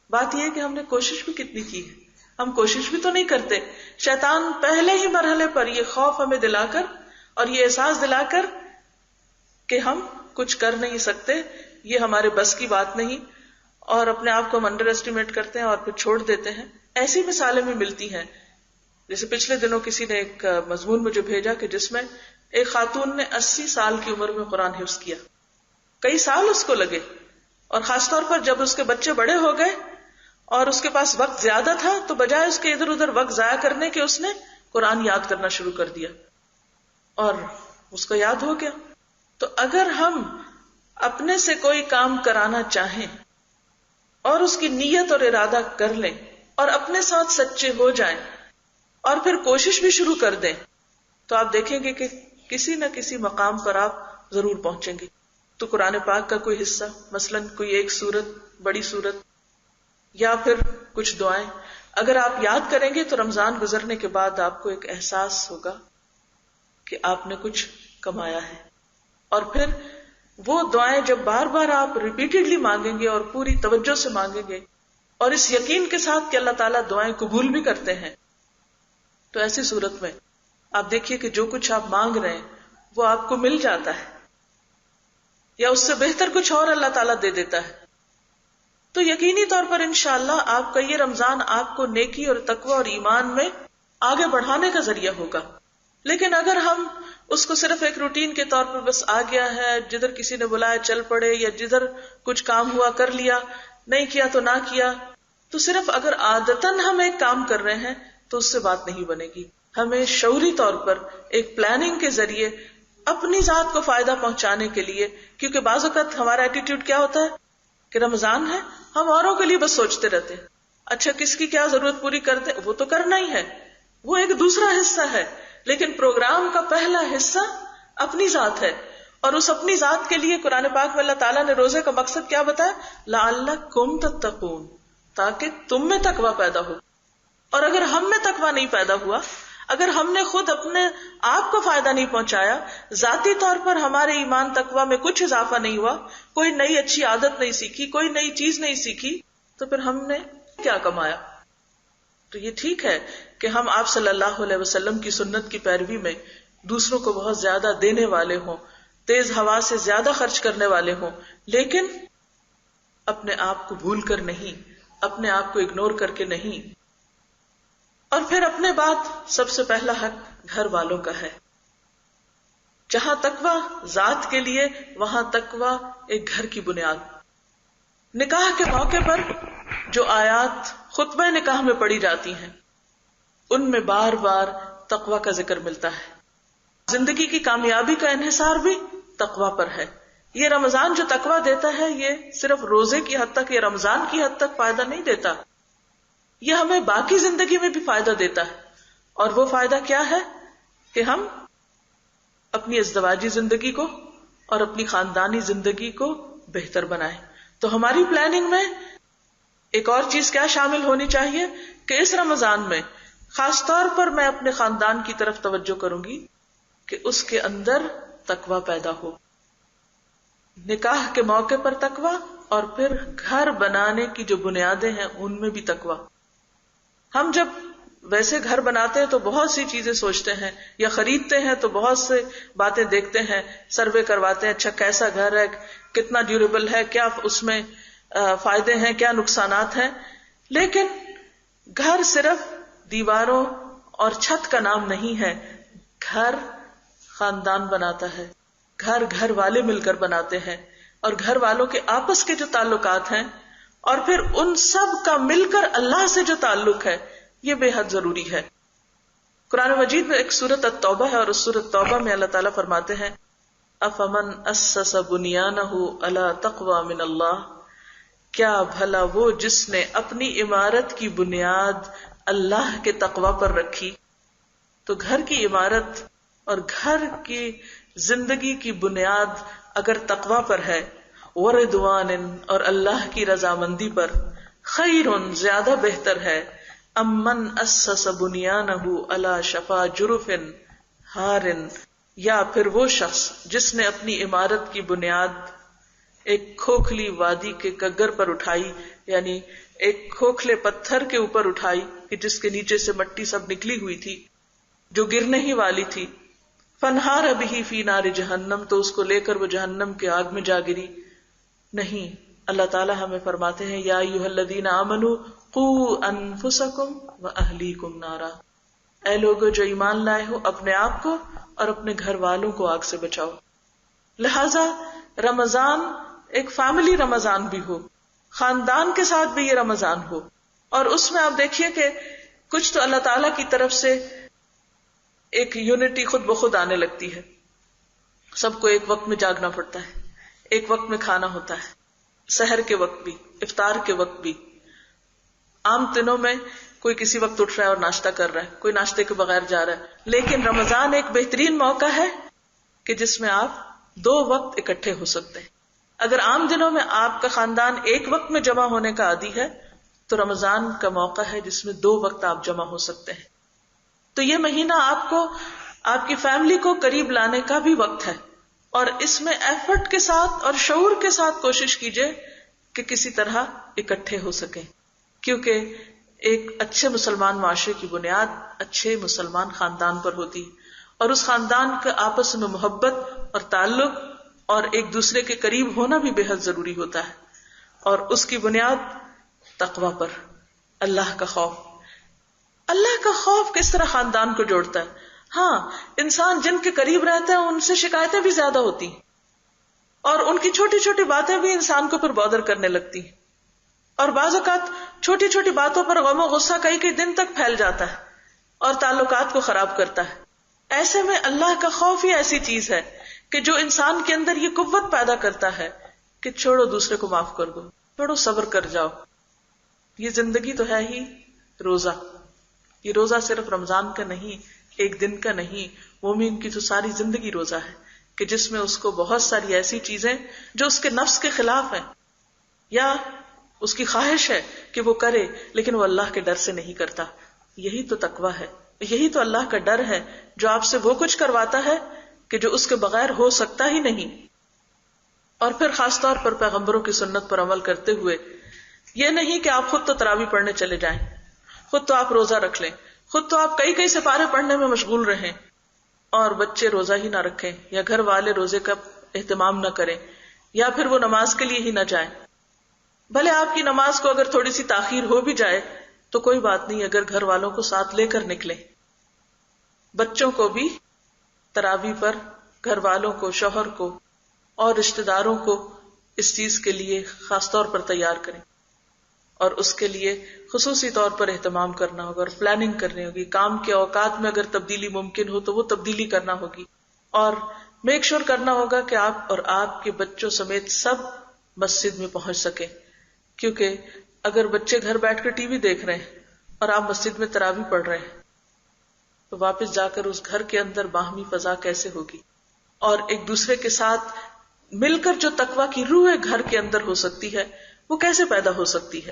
بات یہ ہے کہ ہم نے کوشش بھی کتنی کی ہے. ہم کوشش بھی تو نہیں کرتے. شیطان پہلے ہی مرحلے پر یہ خوف ہمیں دلا کر اور یہ احساس دلا کر کہ ہم کچھ کر نہیں سکتے، یہ ہمارے بس کی بات نہیں، اور اپنے آپ کو ہم انڈر ایسٹیمیٹ کرتے ہیں اور پھر چھوڑ دیتے ہیں. ایسی مثالیں بھی ملتی ہیں. جیسے پچھلے دنوں کسی نے ایک مضمون مجھے بھیجا کہ جس میں ایک خاتون نے 80 سال کی عمر میں قرآن حفظ کیا. کئی سال اس کو لگے، اور خاص طور پر جب اس کے بچے بڑے ہو گئے اور اس کے پاس وقت زیادہ تھا تو بجائے اس کے ادھر ادھر وقت ضائع کرنے کے اس نے قرآن یاد کرنا شروع کر دیا اور اس کو یاد ہو گیا. تو اگر ہم اپنے سے کوئی کام کرانا چاہیں اور اس کی نیت اور ارادہ کر لیں اور اپنے ساتھ سچے ہو جائیں اور پھر کوشش بھی شروع کر دیں تو آپ دیکھیں گے کہ کسی نہ کسی مقام پر آپ ضرور پہنچیں گے. تو قرآن پاک کا کوئی حصہ، مثلاً کوئی ایک سورت، بڑی سورت، یا پھر کچھ دعائیں اگر آپ یاد کریں گے تو رمضان گزرنے کے بعد آپ کو ایک احساس ہوگا کہ آپ نے کچھ کمایا ہے. اور پھر وہ دعائیں جب بار بار آپ ریپیٹڈلی مانگیں گے اور پوری توجہ سے مانگیں گے اور اس یقین کے ساتھ کہ اللہ تعالیٰ دعائیں قبول بھی کرتے ہیں، تو ایسی صورت میں آپ دیکھیے کہ جو کچھ آپ مانگ رہے ہیں وہ آپ کو مل جاتا ہے یا اس سے بہتر کچھ اور اللہ تعالیٰ دے دیتا ہے. تو یقینی طور پر انشاءاللہ آپ کا یہ رمضان آپ کو نیکی اور تقوی اور ایمان میں آگے بڑھانے کا ذریعہ ہوگا. لیکن اگر ہم اس کو صرف ایک روٹین کے طور پر بس آ گیا ہے، جدھر کسی نے بلایا چل پڑے، یا جدھر کچھ کام ہوا کر لیا، نہیں کیا تو نہ کیا، تو صرف اگر عادتاً ہم ایک کام کر رہے ہیں تو اس سے بات نہیں بنے گی. ہمیں شعوری طور پر ایک پلاننگ کے ذریعے اپنی ذات کو فائدہ پہنچانے کے لیے، کیونکہ بعض اوقات ہمارا ایٹیٹیوڈ کیا ہوتا ہے کہ رمضان ہے، ہم اوروں کے لیے بس سوچتے رہتے ہیں، اچھا کس کی کیا ضرورت پوری کرتے، وہ تو کرنا ہی ہے، وہ ایک دوسرا حصہ ہے، لیکن پروگرام کا پہلا حصہ اپنی ذات ہے. اور اس اپنی ذات کے لیے قرآن پاک میں اللہ تعالیٰ نے روزے کا مقصد کیا بتایا؟ لعلکم تتقون، تاکہ تم میں تقوی پیدا ہو. اور اگر ہم میں تقوی نہیں پیدا ہوا، اگر ہم نے خود اپنے آپ کو فائدہ نہیں پہنچایا، ذاتی طور پر ہمارے ایمان تقوی میں کچھ اضافہ نہیں ہوا، کوئی نئی اچھی عادت نہیں سیکھی، کوئی نئی چیز نہیں سیکھی، تو پھر ہم نے کیا کمایا؟ تو یہ ٹھیک ہے کہ ہم آپ صلی اللہ علیہ وسلم کی سنت کی پیروی میں دوسروں کو بہت زیادہ دینے والے ہوں، تیز ہوا سے زیادہ خرچ کرنے والے ہوں، لیکن اپنے آپ کو بھول کر نہیں، اپنے آپ کو اگنور کر کے نہیں. اور پھر اپنے بعد سب سے پہلا حق گھر والوں کا ہے. جہاں تقوی ذات کے لیے، وہاں تقوی ایک گھر کی بنیاد. نکاح کے موقع پر جو آیات خطبہ نکاح میں پڑھی جاتی ہیں ان میں بار بار تقوی کا ذکر ملتا ہے. زندگی کی کامیابی کا انحصار بھی تقوی پر ہے. یہ رمضان جو تقوی دیتا ہے یہ صرف روزے کی حد تک یا رمضان کی حد تک فائدہ نہیں دیتا، یہ ہمیں باقی زندگی میں بھی فائدہ دیتا ہے. اور وہ فائدہ کیا ہے کہ ہم اپنی ازدواجی زندگی کو اور اپنی خاندانی زندگی کو بہتر بنائیں. تو ہماری پلاننگ میں ایک اور چیز کیا شامل ہونی چاہیے کہ اس رمضان میں خاص طور پر میں اپنے خاندان کی طرف توجہ کروں گی کہ اس کے اندر تقوی پیدا ہو. نکاح کے موقع پر تقوی، اور پھر گھر بنانے کی جو بنیادیں ہیں ان میں بھی تقوی. ہم جب ویسے گھر بناتے ہیں تو بہت سی چیزیں سوچتے ہیں، یا خریدتے ہیں تو بہت سے باتیں دیکھتے ہیں، سروے کرواتے ہیں، اچھا کیسا گھر ہے، کتنا ڈیوریبل ہے، کیا اس میں فائدے ہیں، کیا نقصانات ہیں. لیکن گھر صرف دیواروں اور چھت کا نام نہیں ہے. گھر خاندان بناتا ہے، گھر گھر والے مل کر بناتے ہیں، اور گھر والوں کے آپس کے جو تعلقات ہیں اور پھر ان سب کا مل کر اللہ سے جو تعلق ہے یہ بے حد ضروری ہے. قرآن مجید میں ایک سورۃ التوبہ ہے، اور اس سورۃ توبہ میں اللہ تعالیٰ فرماتے ہیں افمن اسس بنیانہ علی تقوی من اللہ، کیا بھلا وہ جس نے اپنی عمارت کی بنیاد اللہ کے تقوی پر رکھی. تو گھر کی عمارت اور گھر کی زندگی کی بنیاد اگر تقوی پر ہے، ورضوان اور اللہ کی رضامندی پر، خیر زیادہ بہتر ہے، امن اسس بنیانہ علی شفا جرف ہار، یا پھر وہ شخص جس نے اپنی عمارت کی بنیاد ایک کھوکھلی وادی کے کگر پر اٹھائی، یعنی ایک کھوکھلے پتھر کے اوپر اٹھائی کہ جس کے نیچے سے مٹی سب نکلی ہوئی تھی جو گرنے ہی والی تھی. فنہار بہ فی نار جہنم، تو اس کو لے کر وہ جہنم کے آگ میں جا گری. نہیں، اللہ تعالیٰ ہمیں فرماتے ہیں یا ایھا الذین آمنوا قوا انفسکم واہلیکم نارا، اے لوگو جو ایمان لائے ہو اپنے آپ کو اور اپنے گھر والوں کو آگ سے بچاؤ. لہذا رمضان ایک فیملی رمضان بھی ہو، خاندان کے ساتھ بھی یہ رمضان ہو، اور اس میں آپ دیکھیے کہ کچھ تو اللہ تعالیٰ کی طرف سے ایک یونٹی خود بخود آنے لگتی ہے. سب کو ایک وقت میں جاگنا پڑتا ہے، ایک وقت میں کھانا ہوتا ہے، سحر کے وقت بھی، افطار کے وقت بھی. عام دنوں میں کوئی کسی وقت اٹھ رہا ہے اور ناشتہ کر رہا ہے، کوئی ناشتے کے بغیر جا رہا ہے، لیکن رمضان ایک بہترین موقع ہے کہ جس میں آپ 2 وقت اکٹھے ہو سکتے ہیں. اگر عام دنوں میں آپ کا خاندان ایک وقت میں جمع ہونے کا عادی ہے تو رمضان کا موقع ہے جس میں 2 وقت آپ جمع ہو سکتے ہیں. تو یہ مہینہ آپ کو، آپ کی فیملی کو قریب لانے کا بھی وقت ہے، اور اس میں ایفرٹ کے ساتھ اور شعور کے ساتھ کوشش کیجئے کہ کسی طرح اکٹھے ہو سکیں، کیونکہ ایک اچھے مسلمان معاشرے کی بنیاد اچھے مسلمان خاندان پر ہوتی ہے، اور اس خاندان کے آپس میں محبت اور تعلق اور ایک دوسرے کے قریب ہونا بھی بے حد ضروری ہوتا ہے، اور اس کی بنیاد تقوی پر، اللہ کا خوف. اللہ کا خوف کس طرح خاندان کو جوڑتا ہے؟ ہاں، انسان جن کے قریب رہتا ہے ان سے شکایتیں بھی زیادہ ہوتی ہیں، اور ان کی چھوٹی چھوٹی باتیں بھی انسان کو پھر بادر کرنے لگتی ہیں، اور بعض اوقات چھوٹی چھوٹی باتوں پر غم و غصہ کئی کئی دن تک پھیل جاتا ہے اور تعلقات کو خراب کرتا ہے. ایسے میں اللہ کا خوف ہی ایسی چیز ہے کہ جو انسان کے اندر یہ قوت پیدا کرتا ہے کہ چھوڑو، دوسرے کو معاف کر دو، چھوڑو، صبر کر جاؤ. یہ زندگی تو ہے ہی روزہ. یہ روزہ صرف رمضان کا نہیں، ایک دن کا نہیں، مومن کی تو ساری زندگی روزہ ہے کہ جس میں اس کو بہت ساری ایسی چیزیں جو اس کے نفس کے خلاف ہیں یا اس کی خواہش ہے کہ وہ کرے لیکن وہ اللہ کے ڈر سے نہیں کرتا. یہی تو تقویٰ ہے، یہی تو اللہ کا ڈر ہے جو آپ سے وہ کچھ کرواتا ہے کہ جو اس کے بغیر ہو سکتا ہی نہیں. اور پھر خاص طور پر پیغمبروں کی سنت پر عمل کرتے ہوئے یہ نہیں کہ آپ خود تو تراویح پڑھنے چلے جائیں، خود تو آپ روزہ رکھ لیں، خود تو آپ کئی کئی سپارے پڑھنے میں مشغول رہیں اور بچے روزہ ہی نہ رکھیں یا گھر والے روزے کا اہتمام نہ کریں یا پھر وہ نماز کے لیے ہی نہ جائیں. بھلے آپ کی نماز کو اگر تھوڑی سی تاخیر ہو بھی جائے تو کوئی بات نہیں، اگر گھر والوں کو ساتھ لے کر نکلیں. بچوں کو بھی تراویح پر گھر والوں کو، شوہر کو اور رشتہ داروں کو اس چیز کے لیے خاص طور پر تیار کریں، اور اس کے لیے خصوصی طور پر اہتمام کرنا ہوگا اور پلاننگ کرنی ہوگی. کام کے اوقات میں اگر تبدیلی ممکن ہو تو وہ تبدیلی کرنا ہوگی، اور میک شور کرنا ہوگا کہ آپ اور آپ کے بچوں سمیت سب مسجد میں پہنچ سکیں. کیونکہ اگر بچے گھر بیٹھ کر ٹی وی دیکھ رہے ہیں اور آپ مسجد میں تراویح پڑھ رہے ہیں تو واپس جا کر اس گھر کے اندر باہمی فضا کیسے ہوگی، اور ایک دوسرے کے ساتھ مل کر جو تقویٰ کی روح گھر کے اندر ہو سکتی ہے وہ کیسے پیدا ہو سکتی ہے.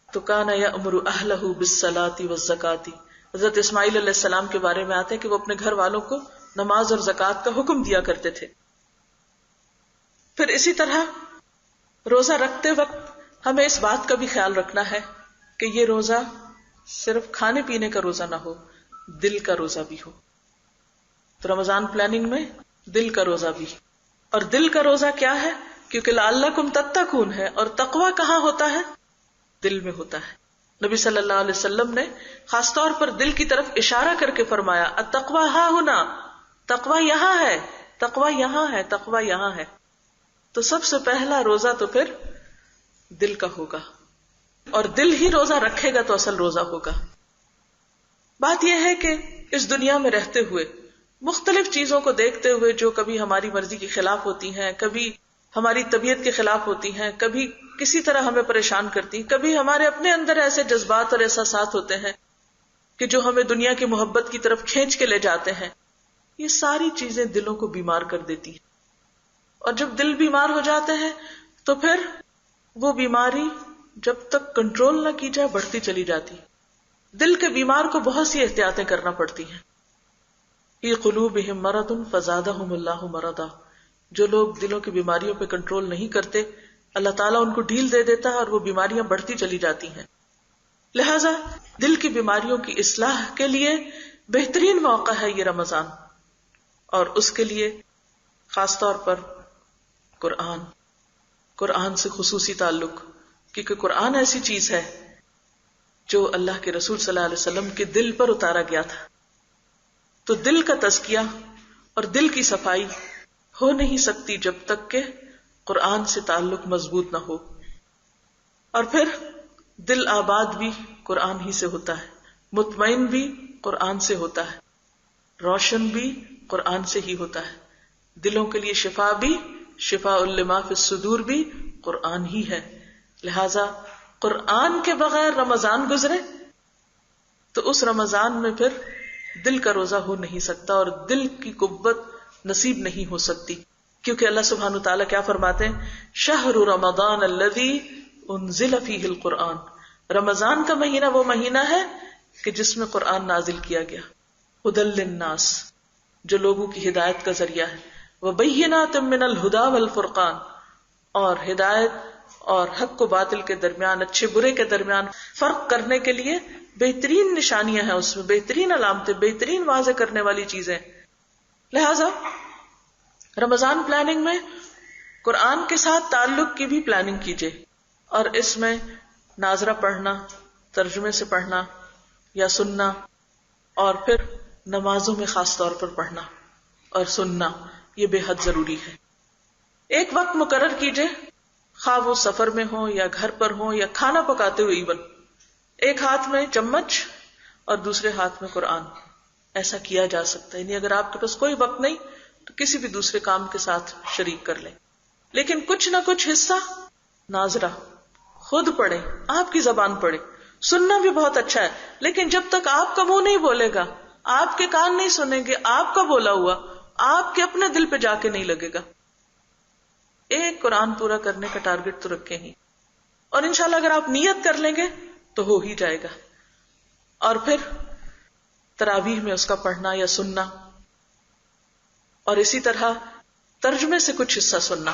تو کانا یأمر اہلہ بالصلاۃ والزکاۃ، حضرت اسماعیل علیہ السلام کے بارے میں آتے ہیں کہ وہ اپنے گھر والوں کو نماز اور زکوٰۃ کا حکم دیا کرتے تھے. پھر اسی طرح روزہ رکھتے وقت ہمیں اس بات کا بھی خیال رکھنا ہے کہ یہ روزہ صرف کھانے پینے کا روزہ نہ ہو، دل کا روزہ بھی ہو. تو رمضان پلاننگ میں دل کا روزہ بھی، اور دل کا روزہ کیا ہے؟ کیونکہ لعلکم تتقون ہے، اور تقویٰ کہاں ہوتا ہے؟ دل میں ہوتا ہے. نبی صلی اللہ علیہ وسلم نے خاص طور پر دل کی طرف اشارہ کر کے فرمایا التقویٰ ہاں ہونا، تقویٰ یہاں ہے، تقویٰ یہاں ہے، تقویٰ یہاں ہے. تو سب سے پہلا روزہ تو پھر دل کا ہوگا، اور دل ہی روزہ رکھے گا تو اصل روزہ ہوگا. بات یہ ہے کہ اس دنیا میں رہتے ہوئے مختلف چیزوں کو دیکھتے ہوئے جو کبھی ہماری مرضی کے خلاف ہوتی ہیں، کبھی ہماری طبیعت کے خلاف ہوتی ہیں، کبھی کسی طرح ہمیں پریشان کرتی ہیں، کبھی ہمارے اپنے اندر ایسے جذبات اور احساسات ہوتے ہیں کہ جو ہمیں دنیا کی محبت کی طرف کھینچ کے لے جاتے ہیں. یہ ساری چیزیں دلوں کو بیمار کر دیتی ہیں، اور جب دل بیمار ہو جاتے ہیں تو پھر وہ بیماری جب تک کنٹرول نہ کی جائے بڑھتی چلی جاتی. دل کے بیمار کو بہت سی احتیاطیں کرنا پڑتی ہیں. فی قلوبہم مرض فزادہم اللہ مرضا، جو لوگ دلوں کی بیماریوں پہ کنٹرول نہیں کرتے اللہ تعالیٰ ان کو ڈھیل دے دیتا ہے اور وہ بیماریاں بڑھتی چلی جاتی ہیں. لہذا دل کی بیماریوں کی اصلاح کے لیے بہترین موقع ہے یہ رمضان، اور اس کے لیے خاص طور پر قرآن. قرآن سے خصوصی تعلق، کیونکہ قرآن ایسی چیز ہے جو اللہ کے رسول صلی اللہ علیہ وسلم کے دل پر اتارا گیا تھا. تو دل کا تزکیہ اور دل کی صفائی ہو نہیں سکتی جب تک کہ قرآن سے تعلق مضبوط نہ ہو. اور پھر دل آباد بھی قرآن ہی سے ہوتا ہے، مطمئن بھی قرآن سے ہوتا ہے، روشن بھی قرآن سے ہی ہوتا ہے. دلوں کے لیے شفا بھی، شفاء لما فی الصدور بھی قرآن ہی ہے. لہذا قرآن کے بغیر رمضان گزرے تو اس رمضان میں پھر دل کا روزہ ہو نہیں سکتا اور دل کی قوت نصیب نہیں ہو سکتی. کیونکہ اللہ سبحانہ وتعالیٰ کیا فرماتے ہیں؟ شہر رمضان الذی انزل فیہ القرآن. رمضان کا مہینہ وہ مہینہ ہے کہ جس میں قرآن نازل کیا گیا. ھدی للناس، جو لوگوں کی ہدایت کا ذریعہ ہے. وبینات من الہدی والفرقان، اور ہدایت اور حق و باطل کے درمیان، اچھے برے کے درمیان فرق کرنے کے لیے بہترین نشانیاں ہیں، اس میں بہترین علامتیں، بہترین واضح کرنے والی چیزیں. لہذا رمضان پلاننگ میں قرآن کے ساتھ تعلق کی بھی پلاننگ کیجیے، اور اس میں ناظرہ پڑھنا، ترجمے سے پڑھنا یا سننا، اور پھر نمازوں میں خاص طور پر پڑھنا اور سننا، یہ بے حد ضروری ہے. ایک وقت مقرر کیجیے، خواہ وہ سفر میں ہو یا گھر پر ہو یا کھانا پکاتے ہوئے، ایون ایک ہاتھ میں چمچ اور دوسرے ہاتھ میں قرآن. ایسا کیا جا سکتا ہے. یعنی اگر آپ کے پاس کوئی وقت نہیں تو کسی بھی دوسرے کام کے ساتھ شریک کر لیں، لیکن کچھ نہ کچھ حصہ ناظرہ خود پڑھیں، آپ کی زبان پڑھیں. سننا بھی بہت اچھا ہے، لیکن جب تک آپ کا منہ نہیں بولے گا، آپ کے کان نہیں سنیں گے آپ کا بولا ہوا، آپ کے اپنے دل پہ جا کے نہیں لگے گا. ایک قرآن پورا کرنے کا ٹارگٹ تو رکھیں ہی، اور انشاءاللہ اگر آپ نیت کر لیں گے تو ہو ہی جائے گا. اور پھر تراویح میں اس کا پڑھنا یا سننا، اور اسی طرح ترجمے سے کچھ حصہ سننا.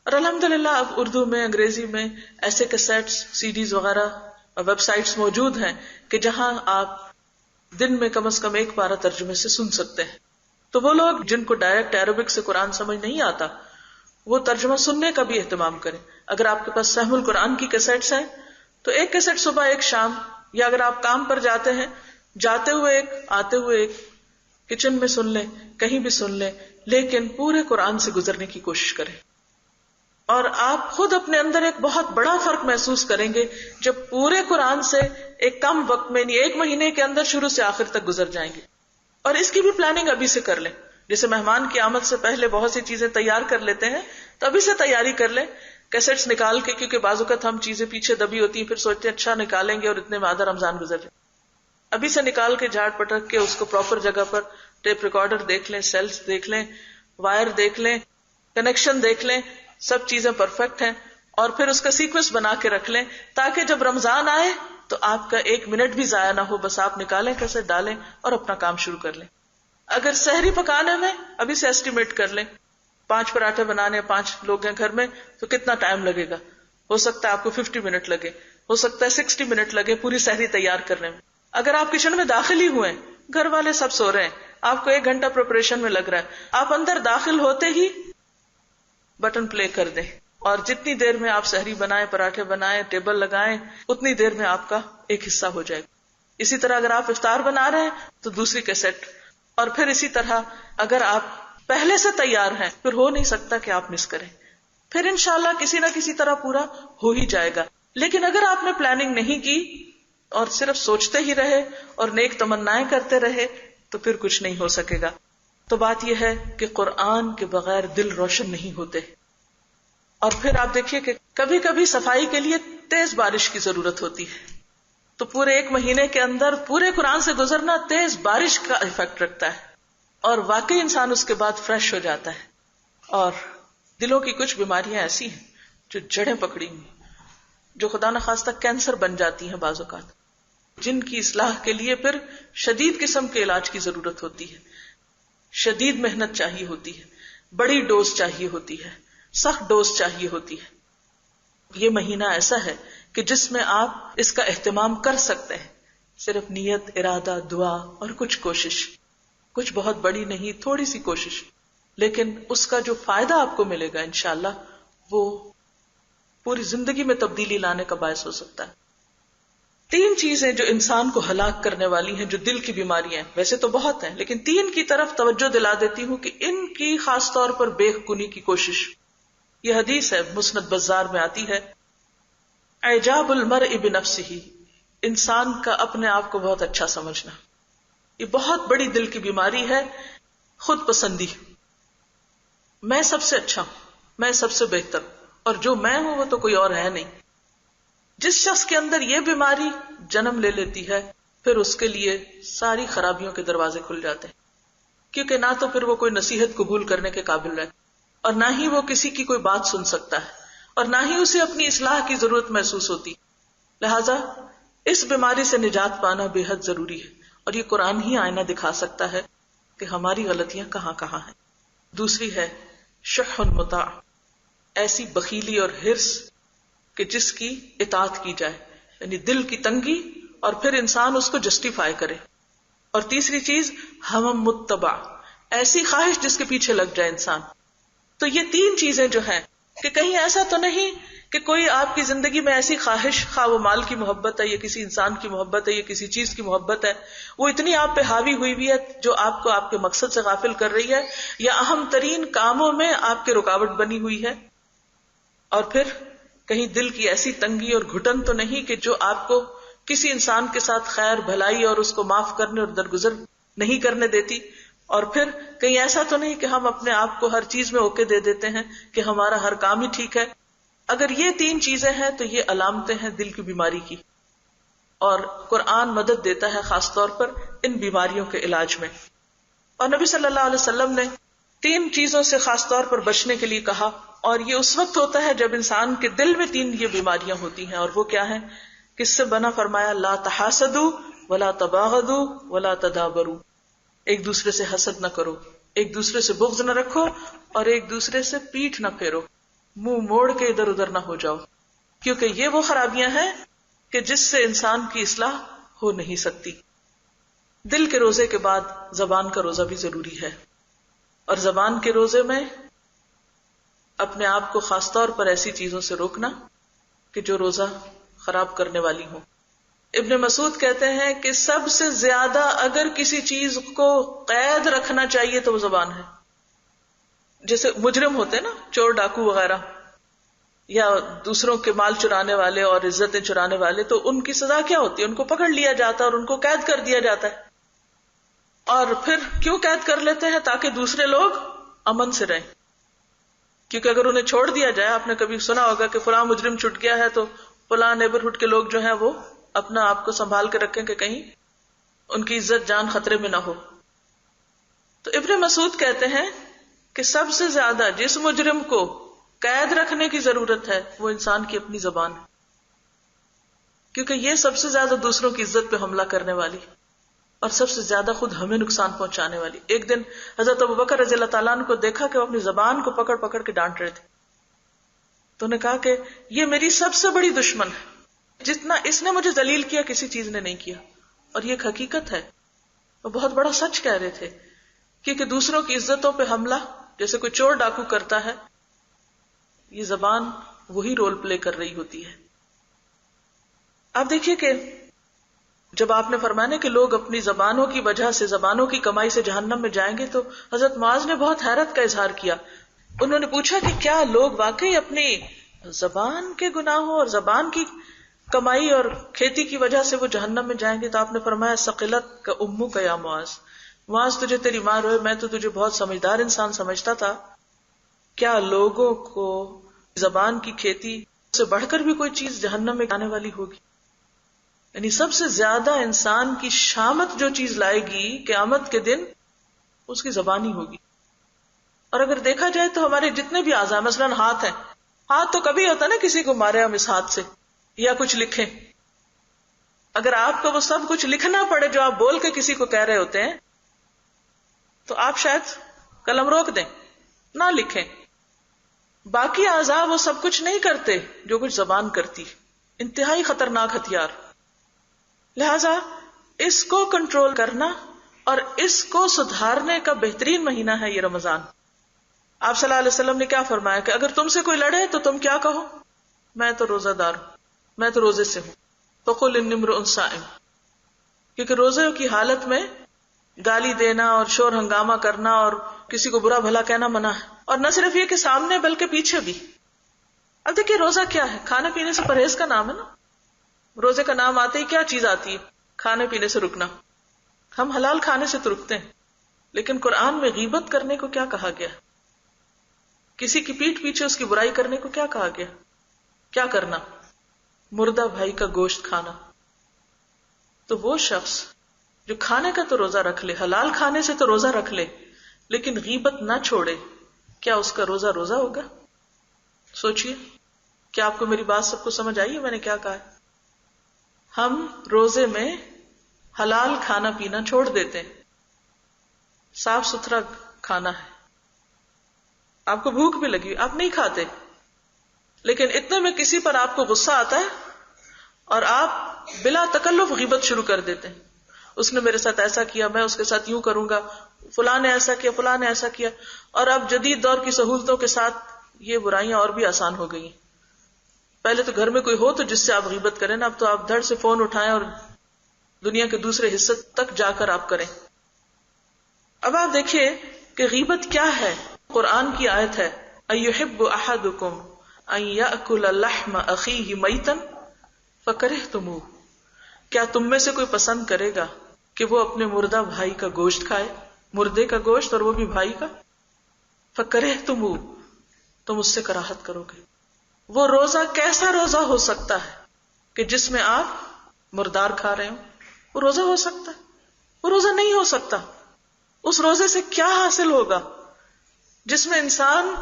اور الحمدللہ اب اردو میں، انگریزی میں ایسے کیسٹس، سی ڈیز وغیرہ اور ویب سائٹس موجود ہیں کہ جہاں آپ دن میں کم از کم ایک پارہ ترجمے سے سن سکتے ہیں. تو وہ لوگ جن کو ڈائریکٹ عربک سے قرآن سمجھ نہیں آتا، وہ ترجمہ سننے کا بھی اہتمام کریں. اگر آپ کے پاس فہم القرآن کی کیسٹس ہیں تو ایک کیسٹ صبح، ایک شام، یا اگر آپ کام پر جاتے ہیں، جاتے ہوئے ایک، آتے ہوئے ایک، کچن میں سن لیں، کہیں بھی سن لیں، لیکن پورے قرآن سے گزرنے کی کوشش کریں. اور آپ خود اپنے اندر ایک بہت بڑا فرق محسوس کریں گے جب پورے قرآن سے ایک کم وقت میں، یعنی ایک مہینے کے اندر شروع سے آخر تک گزر جائیں گے. اور اس کی بھی پلاننگ ابھی سے کر لیں. جیسے مہمان کی آمد سے پہلے بہت سی چیزیں تیار کر لیتے ہیں، تو ابھی سے تیاری کر لیں. کیسٹس نکال کے، کیونکہ بعض اوقات ہم چیزیں پیچھے دبی ہوتی ہیں، پھر سوچتے ہیں اچھا نکالیں گے اور اتنے میں آدھا رمضان گزر جائے. ابھی سے نکال کے جھاڑ پٹک کے اس کو پراپر جگہ پر، ٹیپ ریکارڈر دیکھ لیں، سیلز دیکھ لیں، وائر دیکھ لیں، کنیکشن دیکھ لیں، سب چیزیں پرفیکٹ ہیں. اور پھر اس کا سیکوینس بنا کے رکھ لیں تاکہ جب رمضان آئے تو آپ کا ایک منٹ بھی ضائع نہ ہو. بس آپ نکالیں، کیسے ڈالیں اور اپنا کام شروع کر لیں. اگر سحری پکانے میں ابھی سے ایسٹیمیٹ کر لیں، 5 پراٹھے بنانے، 5 لوگ ہیں گھر میں، تو کتنا ٹائم لگے گا. ہو سکتا ہے آپ کو 50 منٹ لگے، ہو سکتا ہے 60 منٹ لگے پوری سحری تیار کرنے میں. اگر آپ کچن میں داخل ہی ہوئے، گھر والے سب سو رہے ہیں، آپ کو 1 گھنٹہ پریپریشن میں لگ رہا ہے، آپ اندر داخل ہوتے ہی بٹن پلے کر دیں، اور جتنی دیر میں آپ سحری بنائیں، پراٹھے بنائیں، ٹیبل لگائیں، اتنی دیر میں آپ کا ایک حصہ ہو جائے گا. اسی طرح اگر آپ افطار بنا رہے ہیں تو دوسری کیسٹ. اور پھر اسی طرح اگر آپ پہلے سے تیار ہیں، پھر ہو نہیں سکتا کہ آپ مس کریں. پھر انشاءاللہ کسی نہ کسی طرح پورا ہو ہی جائے گا. لیکن اگر آپ نے پلاننگ نہیں کی اور صرف سوچتے ہی رہے اور نیک تمنائیں کرتے رہے تو پھر کچھ نہیں ہو سکے گا. تو بات یہ ہے کہ قرآن کے بغیر دل روشن نہیں ہوتے. اور پھر آپ دیکھیے کہ کبھی کبھی صفائی کے لیے تیز بارش کی ضرورت ہوتی ہے، تو پورے 1 مہینے کے اندر پورے قرآن سے گزرنا تیز بارش کا ایفیکٹ رکھتا ہے، اور واقعی انسان اس کے بعد فریش ہو جاتا ہے. اور دلوں کی کچھ بیماریاں ایسی ہیں جو جڑیں پکڑی ہوئی، جو خدا نخواستہ کینسر بن جاتی ہیں بعض اوقات، جن کی اصلاح کے لیے پھر شدید قسم کے علاج کی ضرورت ہوتی ہے، شدید محنت چاہیے ہوتی ہے، بڑی ڈوز چاہیے ہوتی ہے، سخت ڈوز چاہیے ہوتی ہے. یہ مہینہ ایسا ہے کہ جس میں آپ اس کا اہتمام کر سکتے ہیں. صرف نیت، ارادہ، دعا اور کچھ کوشش، کچھ بہت بڑی نہیں، تھوڑی سی کوشش، لیکن اس کا جو فائدہ آپ کو ملے گا انشاءاللہ وہ پوری زندگی میں تبدیلی لانے کا باعث ہو سکتا ہے. 3 چیزیں جو انسان کو ہلاک کرنے والی ہیں، جو دل کی بیماریاں ہیں، ویسے تو بہت ہیں لیکن 3 کی طرف توجہ دلا دیتی ہوں کہ ان کی خاص طور پر بے کنی کی کوشش. یہ حدیث ہے، مسند بزار میں آتی ہے، اعجاب المرء بنفسہ، انسان کا اپنے آپ کو بہت اچھا سمجھنا. یہ بہت بڑی دل کی بیماری ہے. خود پسندی، میں سب سے اچھا ہوں، میں سب سے بہتر، اور جو میں ہوں وہ تو کوئی اور ہے نہیں. جس شخص کے اندر یہ بیماری جنم لے لیتی ہے پھر اس کے لیے ساری خرابیوں کے دروازے کھل جاتے ہیں، کیونکہ نہ تو پھر وہ کوئی نصیحت قبول کرنے کے قابل رہے، اور نہ ہی وہ کسی کی کوئی بات سن سکتا ہے، اور نہ ہی اسے اپنی اصلاح کی ضرورت محسوس ہوتی. لہذا اس بیماری سے نجات پانا بے حد ضروری ہے، اور یہ قرآن ہی آئینہ دکھا سکتا ہے کہ ہماری غلطیاں کہاں کہاں ہیں. دوسری ہے شح مطاع، ایسی بخیلی اور حرص کہ جس کی اطاعت کی جائے، یعنی دل کی تنگی اور پھر انسان اس کو جسٹیفائی کرے. اور تیسری چیز ہمم متبع، ایسی خواہش جس کے پیچھے لگ جائے انسان. تو یہ 3 چیزیں جو ہیں کہ کہیں ایسا تو نہیں کہ کوئی آپ کی زندگی میں ایسی خواہش، خواہ وہ مال کی محبت ہے یا کسی انسان کی محبت ہے یا کسی چیز کی محبت ہے، وہ اتنی آپ پہ حاوی ہوئی بھی ہے جو آپ کو آپ کے مقصد سے غافل کر رہی ہے، یا اہم ترین کاموں میں آپ کے رکاوٹ بنی ہوئی ہے. اور پھر کہیں دل کی ایسی تنگی اور گھٹن تو نہیں کہ جو آپ کو کسی انسان کے ساتھ خیر بھلائی اور اس کو معاف کرنے اور درگزر نہیں کرنے دیتی. اور پھر کہیں ایسا تو نہیں کہ ہم اپنے آپ کو ہر چیز میں اوکے دے دیتے ہیں کہ ہمارا ہر کام ہی ٹھیک ہے. اگر یہ 3 چیزیں ہیں تو یہ علامتیں ہیں دل کی بیماری کی، اور قرآن مدد دیتا ہے خاص طور پر ان بیماریوں کے علاج میں. اور نبی صلی اللہ علیہ وسلم نے 3 چیزوں سے خاص طور پر بچنے کے لیے کہا، اور یہ اس وقت ہوتا ہے جب انسان کے دل میں 3 یہ بیماریاں ہوتی ہیں. اور وہ کیا ہیں؟ کس سے بنا؟ فرمایا لا تحاسدوا ولا تباغضوا ولا تدابروا، ایک دوسرے سے حسد نہ کرو، ایک دوسرے سے بغض نہ رکھو، اور ایک دوسرے سے پیٹھ نہ پھیرو، منہ موڑ کے ادھر ادھر نہ ہو جاؤ، کیونکہ یہ وہ خرابیاں ہیں کہ جس سے انسان کی اصلاح ہو نہیں سکتی. دل کے روزے کے بعد زبان کا روزہ بھی ضروری ہے، اور زبان کے روزے میں اپنے آپ کو خاص طور پر ایسی چیزوں سے روکنا کہ جو روزہ خراب کرنے والی ہوں. ابن مسعود کہتے ہیں کہ سب سے زیادہ اگر کسی چیز کو قید رکھنا چاہیے تو وہ زبان ہے. جیسے مجرم ہوتے ہیں نا، چور ڈاکو وغیرہ، یا دوسروں کے مال چرانے والے اور عزتیں چرانے والے، تو ان کی سزا کیا ہوتی ہے؟ ان کو پکڑ لیا جاتا ہے اور ان کو قید کر دیا جاتا ہے. اور پھر کیوں قید کر لیتے ہیں؟ تاکہ دوسرے لوگ امن سے رہیں. کیونکہ اگر انہیں چھوڑ دیا جائے، آپ نے کبھی سنا ہوگا کہ فلاں مجرم چھٹ گیا ہے تو فلاں نیبرہڈ کے لوگ جو ہیں وہ اپنا آپ کو سنبھال کے رکھیں کہ کہیں ان کی عزت جان خطرے میں نہ ہو. تو ابن مسعود کہتے ہیں کہ سب سے زیادہ جس مجرم کو قید رکھنے کی ضرورت ہے وہ انسان کی اپنی زبان ہے، کیونکہ یہ سب سے زیادہ دوسروں کی عزت پہ حملہ کرنے والی اور سب سے زیادہ خود ہمیں نقصان پہنچانے والی. ایک دن حضرت ابوبکر رضی اللہ تعالیٰ عنہ کو دیکھا کہ وہ اپنی زبان کو پکڑ پکڑ کے ڈانٹ رہے تھے، تو انہوں نے کہا کہ یہ میری سب سے بڑی دشمن ہے، جتنا اس نے مجھے ذلیل کیا کسی چیز نے نہیں کیا. اور یہ ایک حقیقت ہے، وہ بہت بڑا سچ کہہ رہے تھے، کیونکہ دوسروں کی عزتوں پہ حملہ جیسے کوئی چور ڈاکو کرتا ہے، یہ زبان وہی رول پلے کر رہی ہوتی ہے. آپ دیکھیے کہ جب آپ نے فرمایا کہ لوگ اپنی زبانوں کی وجہ سے، زبانوں کی کمائی سے جہنم میں جائیں گے، تو حضرت معاذ نے بہت حیرت کا اظہار کیا. انہوں نے پوچھا کہ کیا لوگ واقعی اپنی زبان کے گناہوں اور زبان کی کمائی اور کھیتی کی وجہ سے وہ جہنم میں جائیں گے؟ تو آپ نے فرمایا ثقلت کا امو کا یا معاذ، معاذ تجھے تیری ماں روئے، میں تو تجھے بہت سمجھدار انسان سمجھتا تھا. کیا لوگوں کو زبان کی کھیتی سے بڑھ کر بھی کوئی چیز جہنم میں جانے والی ہوگی؟ یعنی سب سے زیادہ انسان کی شامت جو چیز لائے گی قیامت کے دن، اس کی زبان ہی ہوگی. اور اگر دیکھا جائے تو ہمارے جتنے بھی اعضاء، مثلا ہاتھ ہیں، ہاتھ تو کبھی ہوتا نا کسی کو مارے ہم اس ہاتھ سے یا کچھ لکھیں. اگر آپ کو وہ سب کچھ لکھنا پڑے جو آپ بول کے کسی کو کہہ رہے ہوتے ہیں تو آپ شاید قلم روک دیں، نہ لکھیں. باقی اعضاء وہ سب کچھ نہیں کرتے جو کچھ زبان کرتی. انتہائی خطرناک ہتھیار. لہذا اس کو کنٹرول کرنا اور اس کو سدھارنے کا بہترین مہینہ ہے یہ رمضان. آپ صلی اللہ علیہ وسلم نے کیا فرمایا کہ اگر تم سے کوئی لڑے تو تم کیا کہو؟ میں تو روزہ دار ہوں، میں تو روزے سے ہوں. فقل انی امرؤ صائم، کیونکہ روزے کی حالت میں گالی دینا اور شور ہنگامہ کرنا اور کسی کو برا بھلا کہنا منع ہے. اور نہ صرف یہ کہ سامنے بلکہ پیچھے بھی. اب دیکھیے روزہ کیا ہے؟ کھانے پینے سے پرہیز کا نام ہے نا. روزے کا نام آتے ہی کیا چیز آتی ہے؟ کھانے پینے سے رکنا. ہم حلال کھانے سے تو رکتے ہیں، لیکن قرآن میں غیبت کرنے کو کیا کہا گیا؟ کسی کی پیٹھ پیچھے اس کی برائی کرنے کو کیا کہا گیا؟ کیا کرنا؟ مردہ بھائی کا گوشت کھانا. تو وہ شخص جو کھانے کا تو روزہ رکھ لے، حلال کھانے سے تو روزہ رکھ لے، لیکن غیبت نہ چھوڑے، کیا اس کا روزہ روزہ ہوگا؟ سوچئے. کیا آپ کو میری بات سب کو سمجھ آئی ہے میں نے کیا کہا ہے؟ ہم روزے میں حلال کھانا پینا چھوڑ دیتے ہیں، صاف ستھرا کھانا ہے. آپ کو بھوک بھی لگی، آپ نہیں کھاتے، لیکن اتنے میں کسی پر آپ کو غصہ آتا ہے اور آپ بلا تکلف غیبت شروع کر دیتے ہیں. اس نے میرے ساتھ ایسا کیا، میں اس کے ساتھ یوں کروں گا، فلاں نے ایسا کیا، فلاں نے ایسا کیا. اور اب جدید دور کی سہولتوں کے ساتھ یہ برائیاں اور بھی آسان ہو گئی ہیں. پہلے تو گھر میں کوئی ہو تو جس سے آپ غیبت کریں نا، اب تو آپ دھڑ سے فون اٹھائیں اور دنیا کے دوسرے حصے تک جا کر آپ کریں. اب آپ دیکھیے کہ غیبت کیا ہے. قرآن کی آیت ہے ایحب احدکم ان یاکل لحم اخیہ میتا فکرہتموہ، کیا تم میں سے کوئی پسند کرے گا کہ وہ اپنے مردہ بھائی کا گوشت کھائے، مردے کا گوشت، اور وہ بھی بھائی کا. فکرہتموہ، تم اس سے کراہت کرو گے. وہ روزہ کیسا روزہ ہو سکتا ہے کہ جس میں آپ مردار کھا رہے ہو؟ وہ روزہ ہو سکتا ہے؟ وہ روزہ نہیں ہو سکتا. اس روزے سے کیا حاصل ہوگا جس میں انسان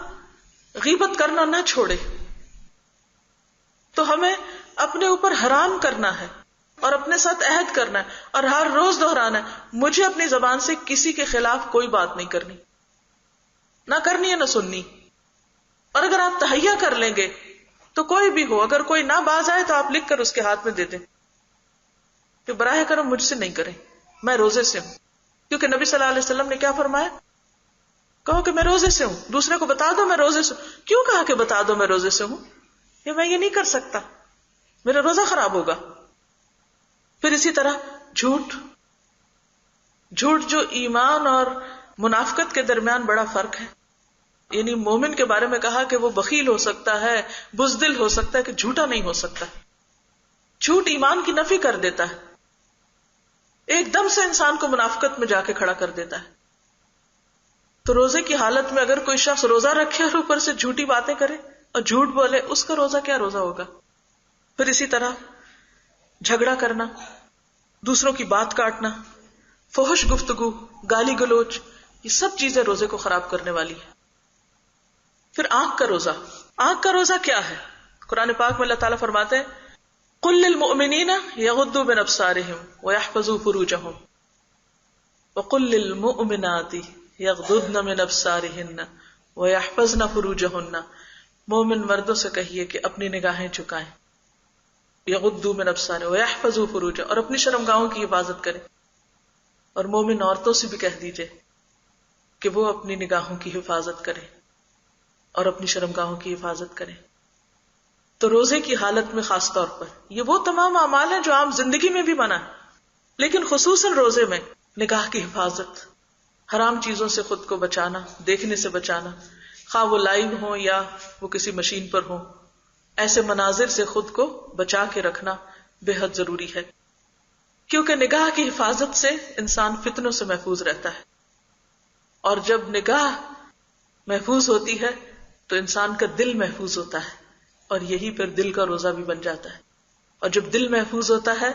غیبت کرنا نہ چھوڑے؟ تو ہمیں اپنے اوپر حرام کرنا ہے اور اپنے ساتھ عہد کرنا ہے اور ہر روز دہرانا ہے، مجھے اپنی زبان سے کسی کے خلاف کوئی بات نہیں کرنی، نہ کرنی ہے نہ سننی. اور اگر آپ تہیہ کر لیں گے تو کوئی بھی ہو، اگر کوئی نہ باز آئے تو آپ لکھ کر اس کے ہاتھ میں دے دیں کہ براہ کرم مجھ سے نہیں کریں، میں روزے سے ہوں. کیونکہ نبی صلی اللہ علیہ وسلم نے کیا فرمایا؟ کہو کہ میں روزے سے ہوں. دوسرے کو بتا دو میں روزے سے ہوں. کیوں کہا کہ بتا دو میں روزے سے ہوں؟ کہ میں یہ نہیں کر سکتا، میرا روزہ خراب ہوگا. پھر اسی طرح جھوٹ جو ایمان اور منافقت کے درمیان بڑا فرق ہے. یعنی مومن کے بارے میں کہا کہ وہ بخیل ہو سکتا ہے، بزدل ہو سکتا ہے، کہ جھوٹا نہیں ہو سکتا. جھوٹ ایمان کی نفی کر دیتا ہے، ایک دم سے انسان کو منافقت میں جا کے کھڑا کر دیتا ہے. تو روزے کی حالت میں اگر کوئی شخص روزہ رکھے اور اوپر سے جھوٹی باتیں کرے اور جھوٹ بولے، اس کا روزہ کیا روزہ ہوگا؟ پھر اسی طرح جھگڑا کرنا، دوسروں کی بات کاٹنا، فحش گفتگو، گالی گلوچ، یہ سب چیزیں روزے کو خراب کرنے والی ہیں. پھر آنکھ کا روزہ. آنکھ کا روزہ کیا ہے؟ قرآن پاک میں اللہ تعالیٰ فرماتے ہیں قل للمؤمنین یغضوا من ابصارہم ویحفظوا فروجہم وقل للمؤمنات یغضضن من ابصارہن ویحفظن فروجہن. مومن مردوں سے کہیے کہ اپنی نگاہیں جھکائیں، یغضوا من ابصارہم ویحفظوا فروجہم، اور اپنی شرمگاہوں کی حفاظت کریں. اور مومن عورتوں سے بھی کہہ دیجئے کہ وہ اپنی نگاہوں کی حفاظت کریں اور اپنی شرمگاہوں کی حفاظت کریں. تو روزے کی حالت میں خاص طور پر یہ وہ تمام اعمال ہیں جو عام زندگی میں بھی منع ہے، لیکن خصوصاً روزے میں نگاہ کی حفاظت، حرام چیزوں سے خود کو بچانا، دیکھنے سے بچانا، خواہ وہ لائیو ہوں یا وہ کسی مشین پر ہوں، ایسے مناظر سے خود کو بچا کے رکھنا بے حد ضروری ہے. کیونکہ نگاہ کی حفاظت سے انسان فتنوں سے محفوظ رہتا ہے، اور جب نگاہ محفوظ ہوتی ہے تو انسان کا دل محفوظ ہوتا ہے، اور یہی پھر دل کا روزہ بھی بن جاتا ہے. اور جب دل محفوظ ہوتا ہے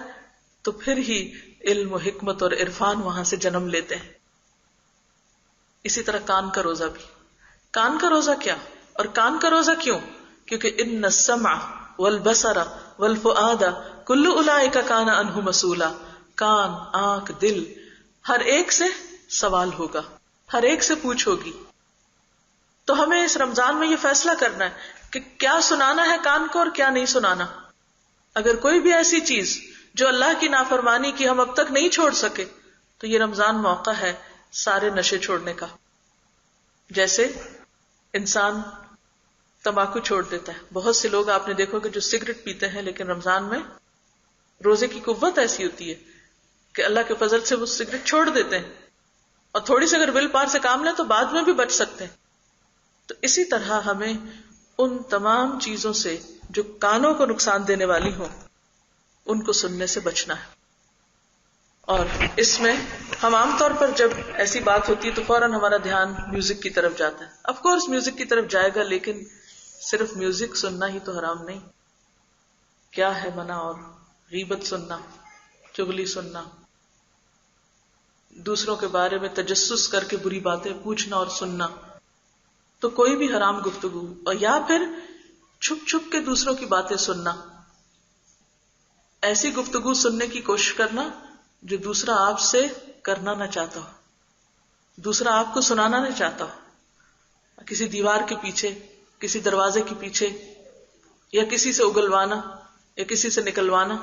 تو پھر ہی علم و حکمت اور عرفان وہاں سے جنم لیتے ہیں. اسی طرح کان کا روزہ بھی. کان کا روزہ کیا اور کان کا روزہ کیوں؟ کیونکہ ان السمع والبصر والفؤاد کل اولئک کان عنہ مسئولا. کان، آنکھ، دل، ہر ایک سے سوال ہوگا، ہر ایک سے پوچھ ہوگی. تو ہمیں اس رمضان میں یہ فیصلہ کرنا ہے کہ کیا سنانا ہے کان کو اور کیا نہیں سنانا. اگر کوئی بھی ایسی چیز جو اللہ کی نافرمانی کی ہم اب تک نہیں چھوڑ سکے تو یہ رمضان موقع ہے سارے نشے چھوڑنے کا. جیسے انسان تمباکو چھوڑ دیتا ہے. بہت سے لوگ آپ نے دیکھو کہ جو سگریٹ پیتے ہیں لیکن رمضان میں روزے کی قوت ایسی ہوتی ہے کہ اللہ کے فضل سے وہ سگریٹ چھوڑ دیتے ہیں, اور تھوڑی سی اگر ول پار سے کام لیں تو بعد میں بھی بچ سکتے ہیں. تو اسی طرح ہمیں ان تمام چیزوں سے جو کانوں کو نقصان دینے والی ہوں ان کو سننے سے بچنا ہے. اور اس میں ہم عام طور پر جب ایسی بات ہوتی ہے تو فوراً ہمارا دھیان میوزک کی طرف جاتا ہے. آف کورس میوزک کی طرف جائے گا, لیکن صرف میوزک سننا ہی تو حرام نہیں. کیا ہے منع؟ اور غیبت سننا, چغلی سننا, دوسروں کے بارے میں تجسس کر کے بری باتیں پوچھنا اور سننا, تو کوئی بھی حرام گفتگو, اور یا پھر چھپ چھپ کے دوسروں کی باتیں سننا, ایسی گفتگو سننے کی کوشش کرنا جو دوسرا آپ سے کرنا نہ چاہتا ہو, دوسرا آپ کو سنانا نہ چاہتا ہو. کسی دیوار کے پیچھے, کسی دروازے کے پیچھے, یا کسی سے اگلوانا یا کسی سے نکلوانا,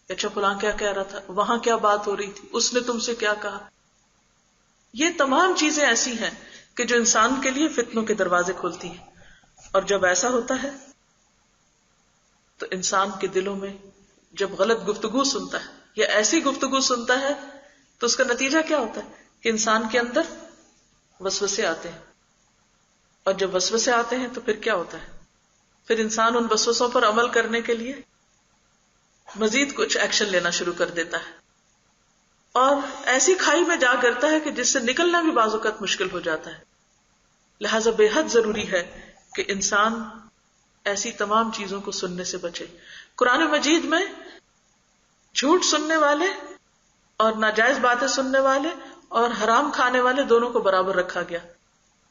اچھا فلاں کیا کہہ رہا تھا, وہاں کیا بات ہو رہی تھی, اس نے تم سے کیا کہا. یہ تمام چیزیں ایسی ہیں کہ جو انسان کے لیے فتنوں کے دروازے کھولتی ہیں. اور جب ایسا ہوتا ہے تو انسان کے دلوں میں جب غلط گفتگو سنتا ہے یا ایسی گفتگو سنتا ہے تو اس کا نتیجہ کیا ہوتا ہے کہ انسان کے اندر وسوسے آتے ہیں, اور جب وسوسے آتے ہیں تو پھر کیا ہوتا ہے, پھر انسان ان وسوسوں پر عمل کرنے کے لیے مزید کچھ ایکشن لینا شروع کر دیتا ہے, اور ایسی کھائی میں جا گرتا ہے کہ جس سے نکلنا بھی بعض اوقات مشکل ہو جاتا ہے. لہذا بے حد ضروری ہے کہ انسان ایسی تمام چیزوں کو سننے سے بچے. قرآن مجید میں جھوٹ سننے والے اور ناجائز باتیں سننے والے اور حرام کھانے والے دونوں کو برابر رکھا گیا.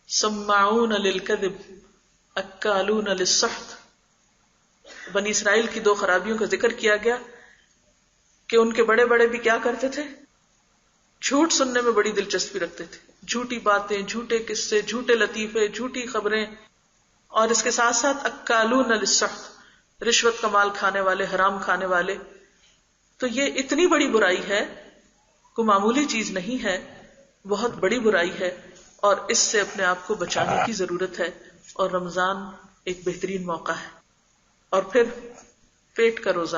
سماعون للکذب اکالون للسحت. بنی اسرائیل کی دو خرابیوں کا ذکر کیا گیا کہ ان کے بڑے بڑے بھی کیا کرتے تھے, جھوٹ سننے میں بڑی دلچسپی رکھتے تھے. جھوٹی باتیں, جھوٹے قصے, جھوٹے لطیفے, جھوٹی خبریں, اور اس کے ساتھ ساتھ اکالون للسحت, رشوت کا مال کھانے والے, حرام کھانے والے. تو یہ اتنی بڑی برائی ہے, کوئی معمولی چیز نہیں ہے, بہت بڑی برائی ہے, اور اس سے اپنے آپ کو بچانے کی ضرورت ہے. اور رمضان ایک بہترین موقع ہے. اور پھر پیٹ کا روزہ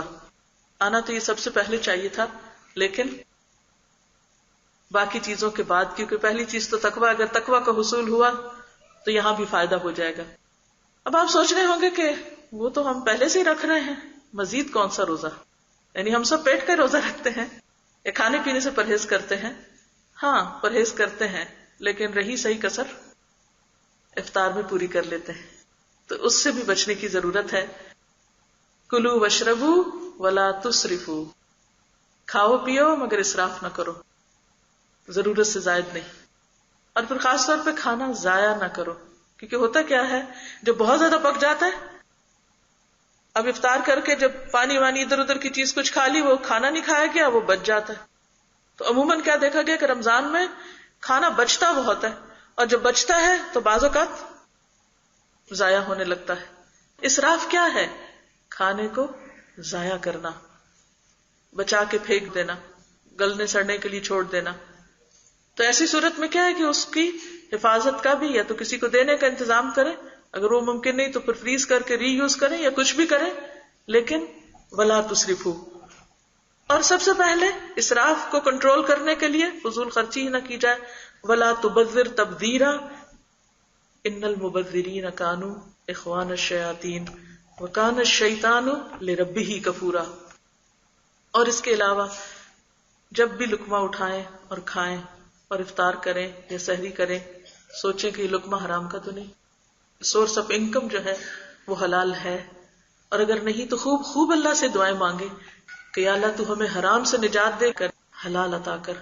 آنا تو یہ سب سے پہلے چاہیے تھا, لیکن باقی چیزوں کے بعد, کیونکہ پہلی چیز تو تقوی, اگر تقوی کا حصول ہوا تو یہاں بھی فائدہ ہو جائے گا. اب آپ سوچ رہے ہوں گے کہ وہ تو ہم پہلے سے ہی رکھ رہے ہیں, مزید کون سا روزہ, یعنی ہم سب پیٹ کا روزہ رکھتے ہیں یا کھانے پینے سے پرہیز کرتے ہیں. ہاں پرہیز کرتے ہیں, لیکن رہی صحیح کسر افطار میں پوری کر لیتے ہیں, تو اس سے بھی بچنے کی ضرورت ہے. کلو وشربو ولا تسرفو, کھاؤ پیو مگر اسراف نہ کرو, ضرورت سے زائد نہیں. اور پھر خاص طور پہ کھانا ضائع نہ کرو, کیونکہ ہوتا کیا ہے جب بہت زیادہ پک جاتا ہے, اب افطار کر کے جب پانی وانی ادھر ادھر کی چیز کچھ کھا لی, وہ کھانا نہیں کھایا گیا, وہ بچ جاتا ہے. تو عموماً کیا دیکھا گیا کہ رمضان میں کھانا بچتا بہت ہے, اور جب بچتا ہے تو بعض اوقات ضائع ہونے لگتا ہے. اسراف کیا ہے؟ کھانے کو ضائع کرنا, بچا کے پھینک دینا, گلنے سڑنے کے لیے چھوڑ دینا. تو ایسی صورت میں کیا ہے کہ اس کی حفاظت کا بھی یا تو کسی کو دینے کا انتظام کریں, اگر وہ ممکن نہیں تو پھر فریز کر کے ری یوز کریں یا کچھ بھی کریں, لیکن ولا تسرفو. اور سب سے پہلے اسراف کو کنٹرول کرنے کے لیے فضول خرچی ہی نہ کی جائے. ولا تبذر تبذیرا ان المبذرین کانوا اخوان الشیاطین وکان الشیطان لربہ کفورا. اور اس کے علاوہ جب بھی لقمہ اٹھائیں اور کھائیں اور افطار کریں یا سحری کریں, سوچیں کہ یہ لقمہ حرام کا تو نہیں, سورس آف انکم جو ہے وہ حلال ہے, اور اگر نہیں تو خوب خوب اللہ سے دعائیں مانگے کہ یا اللہ تو ہمیں حرام سے نجات دے کر حلال عطا کر,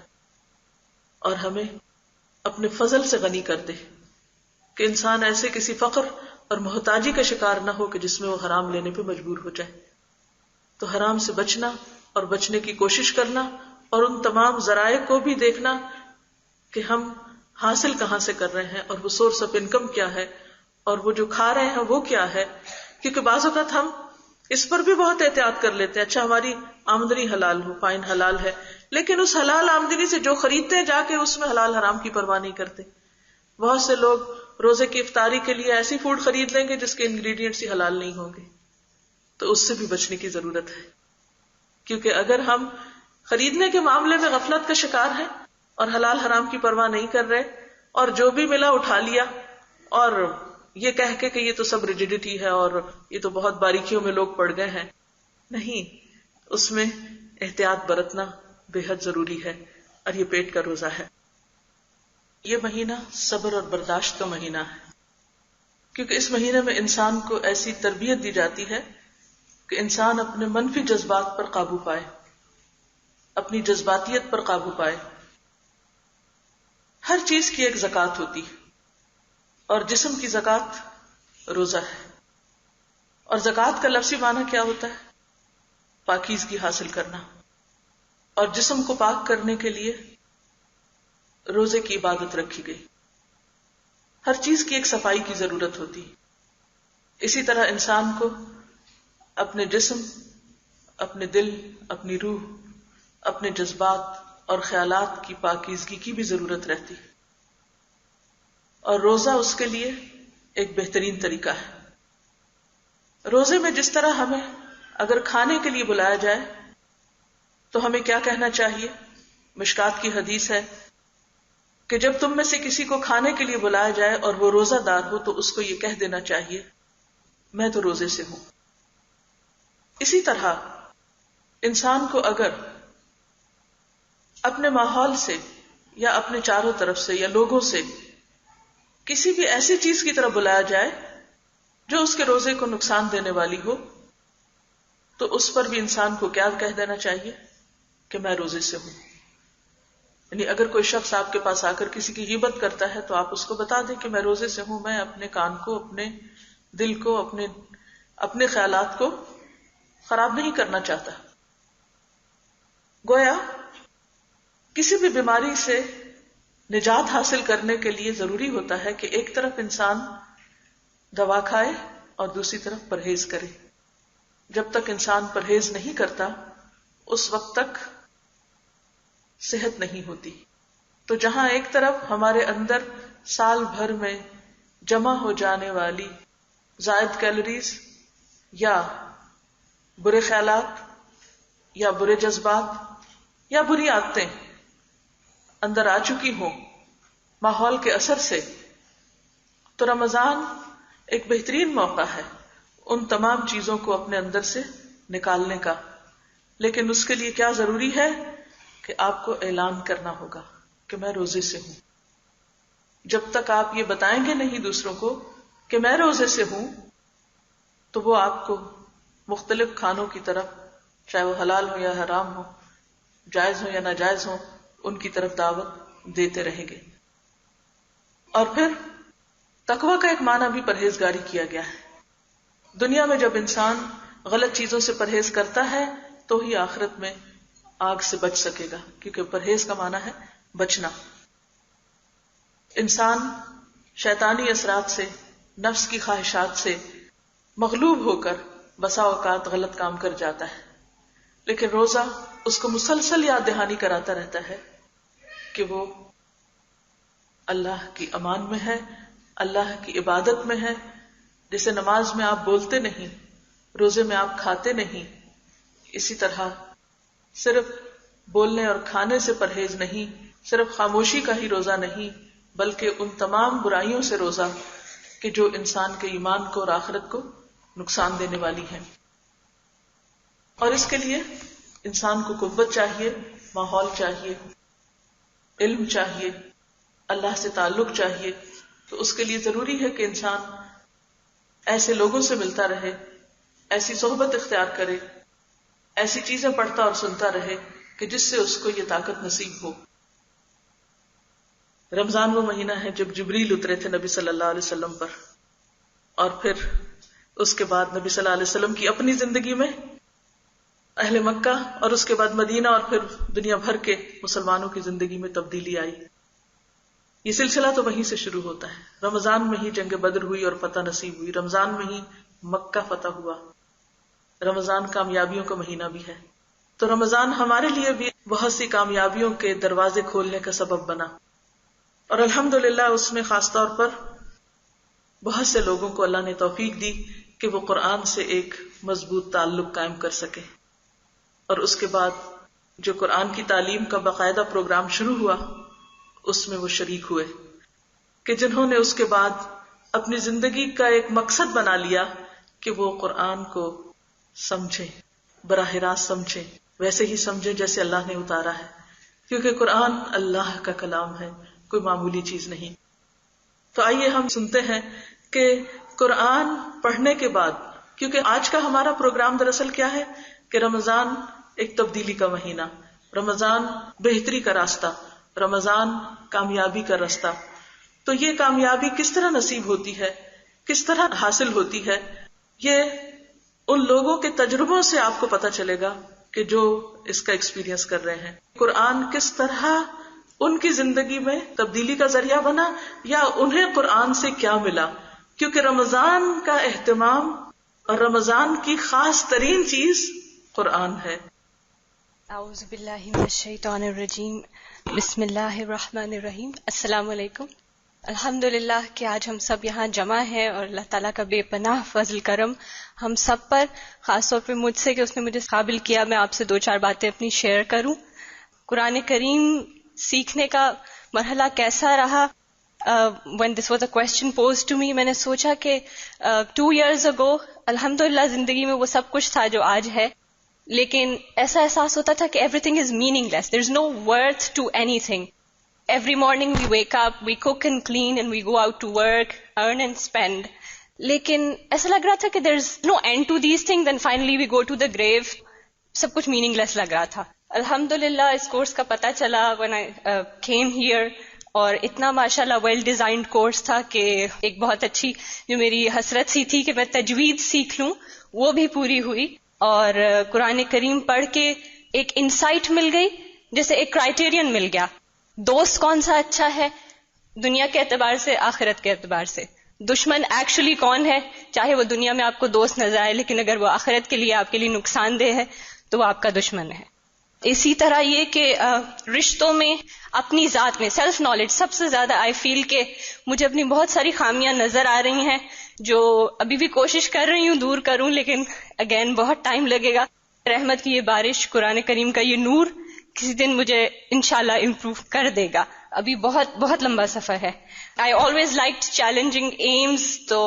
اور ہمیں اپنے فضل سے غنی کر دے, کہ انسان ایسے کسی فقر اور محتاجی کا شکار نہ ہو کہ جس میں وہ حرام لینے پہ مجبور ہو جائے. تو حرام سے بچنا اور بچنے کی کوشش کرنا, اور ان تمام ذرائع کو بھی دیکھنا کہ ہم حاصل کہاں سے کر رہے ہیں, اور وہ سورس آف انکم کیا ہے, اور وہ جو کھا رہے ہیں وہ کیا ہے. کیونکہ بعض اوقات ہم اس پر بھی بہت احتیاط کر لیتے ہیں, اچھا ہماری آمدنی حلال ہو, فائن حلال ہے, لیکن اس حلال آمدنی سے جو خریدتے ہیں جا کے اس میں حلال حرام کی پرواہ نہیں کرتے. بہت سے لوگ روزے کی افطاری کے لیے ایسی فوڈ خرید لیں گے جس کے انگریڈینٹس ہی حلال نہیں ہوں گے، تو اس سے بھی بچنے کی ضرورت ہے. کیونکہ اگر ہم خریدنے کے معاملے میں غفلت کا شکار ہیں اور حلال حرام کی پرواہ نہیں کر رہے اور جو بھی ملا اٹھا لیا اور یہ کہہ کے کہ یہ تو سب ریجیڈیٹی ہے اور یہ تو بہت باریکیوں میں لوگ پڑ گئے ہیں، نہیں، اس میں احتیاط برتنا بے حد ضروری ہے. اور یہ پیٹ کا روزہ ہے. یہ مہینہ صبر اور برداشت کا مہینہ ہے، کیونکہ اس مہینے میں انسان کو ایسی تربیت دی جاتی ہے کہ انسان اپنے منفی جذبات پر قابو پائے، اپنی جذباتیت پر قابو پائے. ہر چیز کی ایک زکوٰۃ ہوتی ہے اور جسم کی زکوٰۃ روزہ ہے. اور زکوٰۃ کا لفظی معنی کیا ہوتا ہے؟ پاکیزگی حاصل کرنا. اور جسم کو پاک کرنے کے لیے روزے کی عبادت رکھی گئی. ہر چیز کی ایک صفائی کی ضرورت ہوتی. اسی طرح انسان کو اپنے جسم، اپنے دل، اپنی روح، اپنے جذبات اور خیالات کی پاکیزگی کی بھی ضرورت رہتی. اور روزہ اس کے لیے ایک بہترین طریقہ ہے. روزے میں جس طرح ہمیں اگر کھانے کے لیے بلایا جائے تو ہمیں کیا کہنا چاہیے؟ مشکات کی حدیث ہے کہ جب تم میں سے کسی کو کھانے کے لیے بلایا جائے اور وہ روزہ دار ہو تو اس کو یہ کہہ دینا چاہیے میں تو روزے سے ہوں. اسی طرح انسان کو اگر اپنے ماحول سے یا اپنے چاروں طرف سے یا لوگوں سے کسی بھی ایسی چیز کی طرف بلایا جائے جو اس کے روزے کو نقصان دینے والی ہو تو اس پر بھی انسان کو کیا کہہ دینا چاہیے کہ میں روزے سے ہوں. یعنی اگر کوئی شخص آپ کے پاس آ کر کسی کی غیبت کرتا ہے تو آپ اس کو بتا دیں کہ میں روزے سے ہوں، میں اپنے کان کو، اپنے دل کو، اپنے خیالات کو خراب نہیں کرنا چاہتا. گویا کسی بھی بیماری سے نجات حاصل کرنے کے لیے ضروری ہوتا ہے کہ ایک طرف انسان دوا کھائے اور دوسری طرف پرہیز کرے. جب تک انسان پرہیز نہیں کرتا اس وقت تک صحت نہیں ہوتی. تو جہاں ایک طرف ہمارے اندر سال بھر میں جمع ہو جانے والی زائد کیلوریز یا برے خیالات یا برے جذبات یا بری عادتیں اندر آ چکی ہوں ماحول کے اثر سے، تو رمضان ایک بہترین موقع ہے ان تمام چیزوں کو اپنے اندر سے نکالنے کا. لیکن اس کے لیے کیا ضروری ہے کہ آپ کو اعلان کرنا ہوگا کہ میں روزے سے ہوں. جب تک آپ یہ بتائیں گے نہیں دوسروں کو کہ میں روزے سے ہوں تو وہ آپ کو مختلف کھانوں کی طرف، چاہے وہ حلال ہو یا حرام ہو، جائز ہو یا ناجائز ہو، ان کی طرف دعوت دیتے رہیں گے. اور پھر تقویٰ کا ایک معنی بھی پرہیزگاری کیا گیا ہے. دنیا میں جب انسان غلط چیزوں سے پرہیز کرتا ہے تو ہی آخرت میں آگ سے بچ سکے گا، کیونکہ پرہیز کا معنی ہے بچنا. انسان شیطانی اثرات سے، نفس کی خواہشات سے مغلوب ہو کر بسا اوقات غلط کام کر جاتا ہے، لیکن روزہ اس کو مسلسل یاد دہانی کراتا رہتا ہے کہ وہ اللہ کی امان میں ہے، اللہ کی عبادت میں ہے. جیسے نماز میں آپ بولتے نہیں، روزے میں آپ کھاتے نہیں، اسی طرح صرف بولنے اور کھانے سے پرہیز نہیں، صرف خاموشی کا ہی روزہ نہیں، بلکہ ان تمام برائیوں سے روزہ کہ جو انسان کے ایمان کو اور آخرت کو نقصان دینے والی ہیں. اور اس کے لیے انسان کو قوت چاہیے، ماحول چاہیے، علم چاہیے، اللہ سے تعلق چاہیے. تو اس کے لیے ضروری ہے کہ انسان ایسے لوگوں سے ملتا رہے، ایسی صحبت اختیار کرے، ایسی چیزیں پڑھتا اور سنتا رہے کہ جس سے اس کو یہ طاقت نصیب ہو. رمضان وہ مہینہ ہے جب جبریل اترے تھے نبی صلی اللہ علیہ وسلم پر، اور پھر اس کے بعد نبی صلی اللہ علیہ وسلم کی اپنی زندگی میں، اہل مکہ اور اس کے بعد مدینہ اور پھر دنیا بھر کے مسلمانوں کی زندگی میں تبدیلی آئی. یہ سلسلہ تو وہیں سے شروع ہوتا ہے. رمضان میں ہی جنگ بدر ہوئی اور فتح نصیب ہوئی، رمضان میں ہی مکہ فتح ہوا، رمضان کامیابیوں کا مہینہ بھی ہے. تو رمضان ہمارے لیے بھی بہت سی کامیابیوں کے دروازے کھولنے کا سبب بنا، اور الحمدللہ اس میں خاص طور پر بہت سے لوگوں کو اللہ نے توفیق دی کہ وہ قرآن سے ایک مضبوط تعلق قائم کر سکے، اور اس کے بعد جو قرآن کی تعلیم کا باقاعدہ پروگرام شروع ہوا اس میں وہ شریک ہوئے، کہ جنہوں نے اس کے بعد اپنی زندگی کا ایک مقصد بنا لیا کہ وہ قرآن کو سمجھیں، براہ راست سمجھیں، ویسے ہی سمجھیں جیسے اللہ نے اتارا ہے، کیونکہ قرآن اللہ کا کلام ہے، کوئی معمولی چیز نہیں۔ تو آئیے ہم سنتے ہیں کہ قرآن پڑھنے کے بعد، کیونکہ آج کا ہمارا پروگرام دراصل کیا ہے کہ رمضان ایک تبدیلی کا مہینہ، رمضان بہتری کا راستہ، رمضان کامیابی کا راستہ، تو یہ کامیابی کس طرح نصیب ہوتی ہے، کس طرح حاصل ہوتی ہے، یہ ان لوگوں کے تجربوں سے آپ کو پتہ چلے گا کہ جو اس کا ایکسپیرینس کر رہے ہیں۔ قرآن کس طرح ان کی زندگی میں تبدیلی کا ذریعہ بنا، یا انہیں قرآن سے کیا ملا، کیونکہ رمضان کا اہتمام اور رمضان کی خاص ترین چیز قرآن ہے۔ اعوذ باللہ من الشیطان الرجیم، بسم اللہ الرحمن الرحیم۔ السلام علیکم۔ الحمدللہ کہ آج ہم سب یہاں جمع ہیں، اور اللہ تعالیٰ کا بے پناہ فضل کرم ہم سب پر، خاص طور پہ مجھ سے کہ اس نے مجھے قابل کیا میں آپ سے 2-4 باتیں اپنی شیئر کروں۔ قرآن کریم سیکھنے کا مرحلہ کیسا رہا؟ when this was a question posed to me، میں نے سوچا کہ 2 years ago الحمدللہ زندگی میں وہ سب کچھ تھا جو آج ہے، لیکن ایسا احساس ہوتا تھا کہ everything is meaningless, there is no worth to anything. Every morning we wake up, we cook and clean and we go out to work, earn and spend. لیکن ایسا لگ رہا تھا کہ there is no end to these things, and finally we go to the grave. سب کچھ meaningless لگ رہا تھا۔ الحمدللہ اس کورس کا پتہ چلا when I came here، اور اتنا ماشاءاللہ ویل ڈیزائنڈ کورس تھا کہ ایک بہت اچھی جو میری حسرت سی تھی کہ میں تجوید سیکھ لوں وہ بھی پوری ہوئی، اور قرآن کریم پڑھ کے ایک انسائٹ مل گئی، جیسے ایک کرائیٹیرین مل گیا، دوست کون سا اچھا ہے دنیا کے اعتبار سے، آخرت کے اعتبار سے، دشمن ایکچولی کون ہے، چاہے وہ دنیا میں آپ کو دوست نظر آئے لیکن اگر وہ آخرت کے لیے آپ کے لیے نقصان دہ ہے تو وہ آپ کا دشمن ہے۔ اسی طرح یہ کہ رشتوں میں، اپنی ذات میں سیلف نالج، سب سے زیادہ آئی فیل کہ مجھے اپنی بہت ساری خامیاں نظر آ رہی ہیں جو ابھی بھی کوشش کر رہی ہوں دور کروں، لیکن اگین بہت ٹائم لگے گا۔ رحمت کی یہ بارش، قرآن کریم کا یہ نور کسی دن مجھے انشاءاللہ امپروو کر دے گا، ابھی بہت بہت لمبا سفر ہے۔ I always liked challenging aims, تو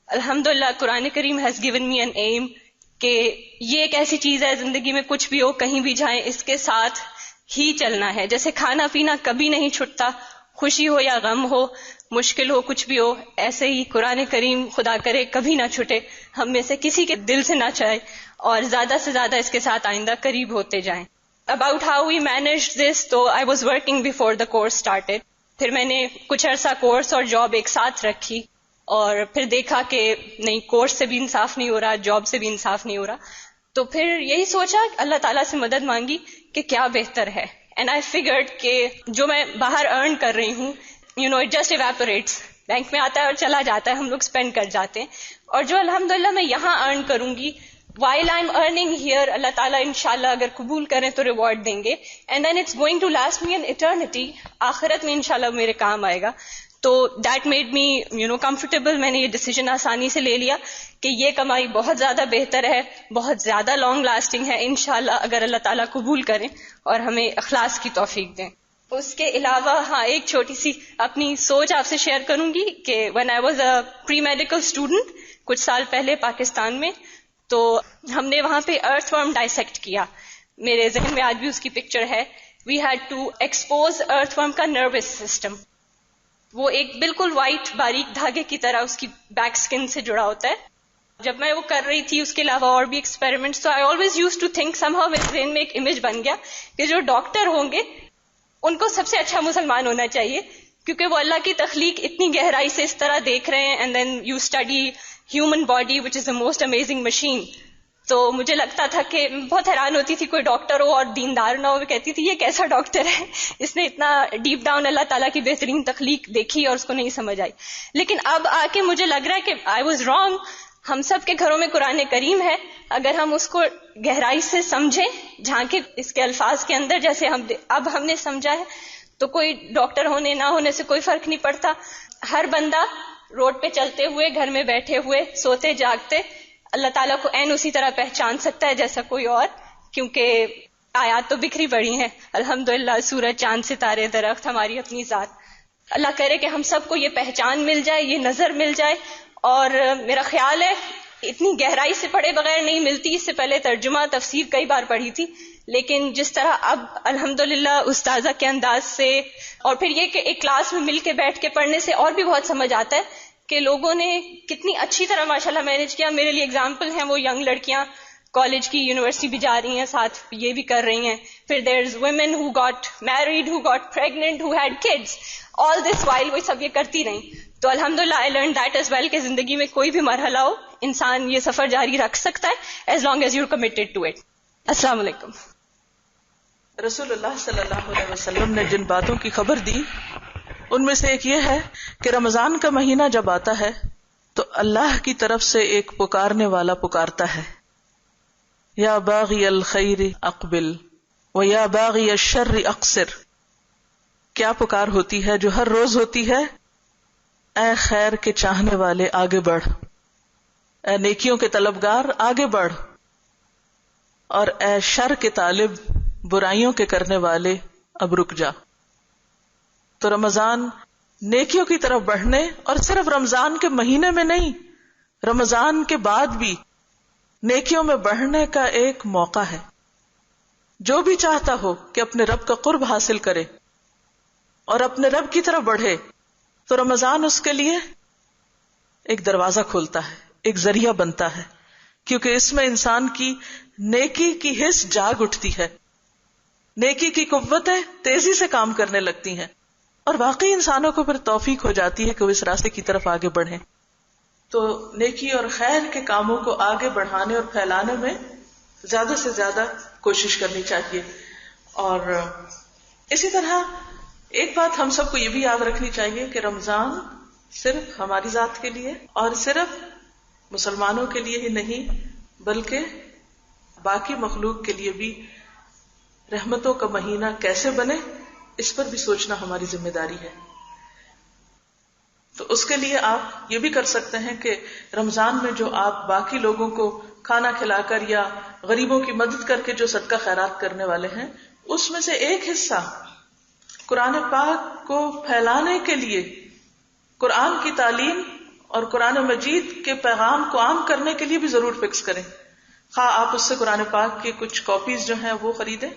الحمدللہ قرآن کریم has given me an aim کہ یہ ایک ایسی چیز ہے زندگی میں کچھ بھی ہو، کہیں بھی جائیں، اس کے ساتھ ہی چلنا ہے۔ جیسے کھانا پینا کبھی نہیں چھٹتا، خوشی ہو یا غم ہو، مشکل ہو، کچھ بھی ہو، ایسے ہی قرآن کریم خدا کرے کبھی نہ چھٹے، ہم میں سے کسی کے دل سے نہ چاہے، اور زیادہ سے زیادہ اس کے ساتھ آئندہ قریب ہوتے جائیں۔ About how we managed this، تو I was working before the course started، پھر میں نے کچھ عرصہ کورس اور جاب ایک ساتھ رکھی، اور پھر دیکھا کہ نہیں، کورس سے بھی انصاف نہیں ہو رہا، جاب سے بھی انصاف نہیں ہو رہا، تو پھر یہی سوچا اللہ تعالیٰ سے مدد مانگی کہ کیا بہتر ہے۔ اینڈ آئی فگرڈ کہ جو میں باہر ارن کر رہی ہوں، اٹ جسٹ ایواپوریٹس، بینک میں آتا ہے اور چلا جاتا ہے، ہم لوگ اسپینڈ کر جاتے ہیں، اور جو الحمدللہ میں یہاں ارن کروں گی، while I'm earning here، اللہ تعالیٰ انشاءاللہ اگر قبول کریں تو ریوارڈ دیں گے، and then it's going to last me an eternity، آخرت میں انشاءاللہ میرے کام آئے گا۔ تو that made me comfortable، میں نے یہ ڈیسیجن آسانی سے لے لیا کہ یہ کمائی بہت زیادہ بہتر ہے، بہت زیادہ لانگ لاسٹنگ ہے انشاءاللہ، اگر اللہ تعالیٰ قبول کریں اور ہمیں اخلاص کی توفیق دیں۔ اس کے علاوہ ہاں ایک چھوٹی سی اپنی سوچ آپ سے شیئر کروں گی کہ when I was a pre-medical student، کچھ سال پہلے پاکستان میں، تو ہم نے وہاں پہ ارتھ ورم ڈائسیکٹ کیا، میرے ذہن میں آج بھی اس کی پکچر ہے۔ وی ہیڈ ٹو ایکسپوز ارتھ ورم کا نروس سسٹم، وہ ایک بالکل وائٹ باریک دھاگے کی طرح اس کی بیک سکن سے جڑا ہوتا ہے۔ جب میں وہ کر رہی تھی، اس کے علاوہ اور بھی ایکسپیریمنٹس، تو I always use to think somehow, میرے ذہن میں ایک امیج بن گیا کہ جو ڈاکٹر ہوں گے ان کو سب سے اچھا مسلمان ہونا چاہیے، کیونکہ وہ اللہ کی تخلیق اتنی گہرائی سے اس طرح دیکھ رہے ہیں، and then you study human body which is the most amazing machine. تو مجھے لگتا تھا کہ بہت حیران ہوتی تھی کوئی ڈاکٹر ہو اور دیندار نہ ہو، میں کہتی تھی یہ کیسا ڈاکٹر ہے، اس نے اتنا ڈیپ ڈاؤن اللہ تعالیٰ کی بہترین تخلیق دیکھی اور اس کو نہیں سمجھ آئی۔ لیکن اب آ کے مجھے لگ رہا ہے کہ آئی واز رانگ، ہم سب کے گھروں میں قرآن کریم ہے، اگر ہم اس کو گہرائی سے سمجھیں، جھانکے اس کے الفاظ کے اندر، جیسے اب ہم نے سمجھا ہے، تو کوئی ڈاکٹر ہونے نہ ہونے سے کوئی فرق نہیں پڑتا، ہر بندہ روڈ پہ چلتے ہوئے، گھر میں بیٹھے ہوئے، سوتے جاگتے اللہ تعالیٰ کو عین اسی طرح پہچان سکتا ہے جیسا کوئی اور، کیونکہ آیات تو بکھری پڑی ہیں الحمدللہ، سورج، چاند، ستارے، درخت، ہماری اپنی ذات. اللہ کرے کہ ہم سب کو یہ پہچان مل جائے، یہ نظر مل جائے. اور میرا خیال ہے اتنی گہرائی سے پڑھے بغیر نہیں ملتی. اس سے پہلے ترجمہ تفسیر کئی بار پڑھی تھی، لیکن جس طرح اب الحمدللہ استاذہ کے انداز سے، اور پھر یہ کہ ایک کلاس میں مل کے بیٹھ کے پڑھنے سے اور بھی بہت سمجھ آتا ہے کہ لوگوں نے کتنی اچھی طرح ماشاءاللہ مینج کیا. میرے لیے اگزامپل ہیں وہ ینگ لڑکیاں کالج کی، یونیورسٹی بھی جا رہی ہیں، ساتھ یہ بھی کر رہی ہیں. پھر there is women who got married, who got pregnant, who had kids, all this while وہ سب یہ کرتی رہیں. تو الحمدللہ I learn that as well کہ زندگی میں کوئی بھی مرحلہ ہو انسان یہ سفر جاری رکھ سکتا ہے as long as you committed to it. السلام علیکم. رسول اللہ صلی اللہ علیہ وسلم نے جن باتوں کی خبر دی ان میں سے ایک یہ ہے کہ رمضان کا مہینہ جب آتا ہے تو اللہ کی طرف سے ایک پکارنے والا پکارتا ہے، یا باغی الخیر اقبل و یا باغی الشر اقصر. کیا پکار ہوتی ہے جو ہر روز ہوتی ہے، اے خیر کے چاہنے والے آگے بڑھ، اے نیکیوں کے طلبگار آگے بڑھ، اور اے شر کے طالب، برائیوں کے کرنے والے اب رک جا. تو رمضان نیکیوں کی طرف بڑھنے، اور صرف رمضان کے مہینے میں نہیں، رمضان کے بعد بھی نیکیوں میں بڑھنے کا ایک موقع ہے. جو بھی چاہتا ہو کہ اپنے رب کا قرب حاصل کرے اور اپنے رب کی طرف بڑھے تو رمضان اس کے لیے ایک دروازہ کھولتا ہے، ایک ذریعہ بنتا ہے، کیونکہ اس میں انسان کی نیکی کی حس جاگ اٹھتی ہے، نیکی کی قوتیں تیزی سے کام کرنے لگتی ہیں، اور واقعی انسانوں کو پھر توفیق ہو جاتی ہے کہ وہ اس راستے کی طرف آگے بڑھیں. تو نیکی اور خیر کے کاموں کو آگے بڑھانے اور پھیلانے میں زیادہ سے زیادہ کوشش کرنی چاہیے. اور اسی طرح ایک بات ہم سب کو یہ بھی یاد رکھنی چاہیے کہ رمضان صرف ہماری ذات کے لیے اور صرف مسلمانوں کے لیے ہی نہیں، بلکہ باقی مخلوق کے لیے بھی رحمتوں کا مہینہ کیسے بنے اس پر بھی سوچنا ہماری ذمہ داری ہے. تو اس کے لیے آپ یہ بھی کر سکتے ہیں کہ رمضان میں جو آپ باقی لوگوں کو کھانا کھلا کر یا غریبوں کی مدد کر کے جو صدقہ خیرات کرنے والے ہیں، اس میں سے ایک حصہ قرآن پاک کو پھیلانے کے لیے، قرآن کی تعلیم اور قرآن مجید کے پیغام کو عام کرنے کے لیے بھی ضرور فکس کریں. خواہ آپ اس سے قرآن پاک کی کچھ کاپیز جو ہیں وہ خریدیں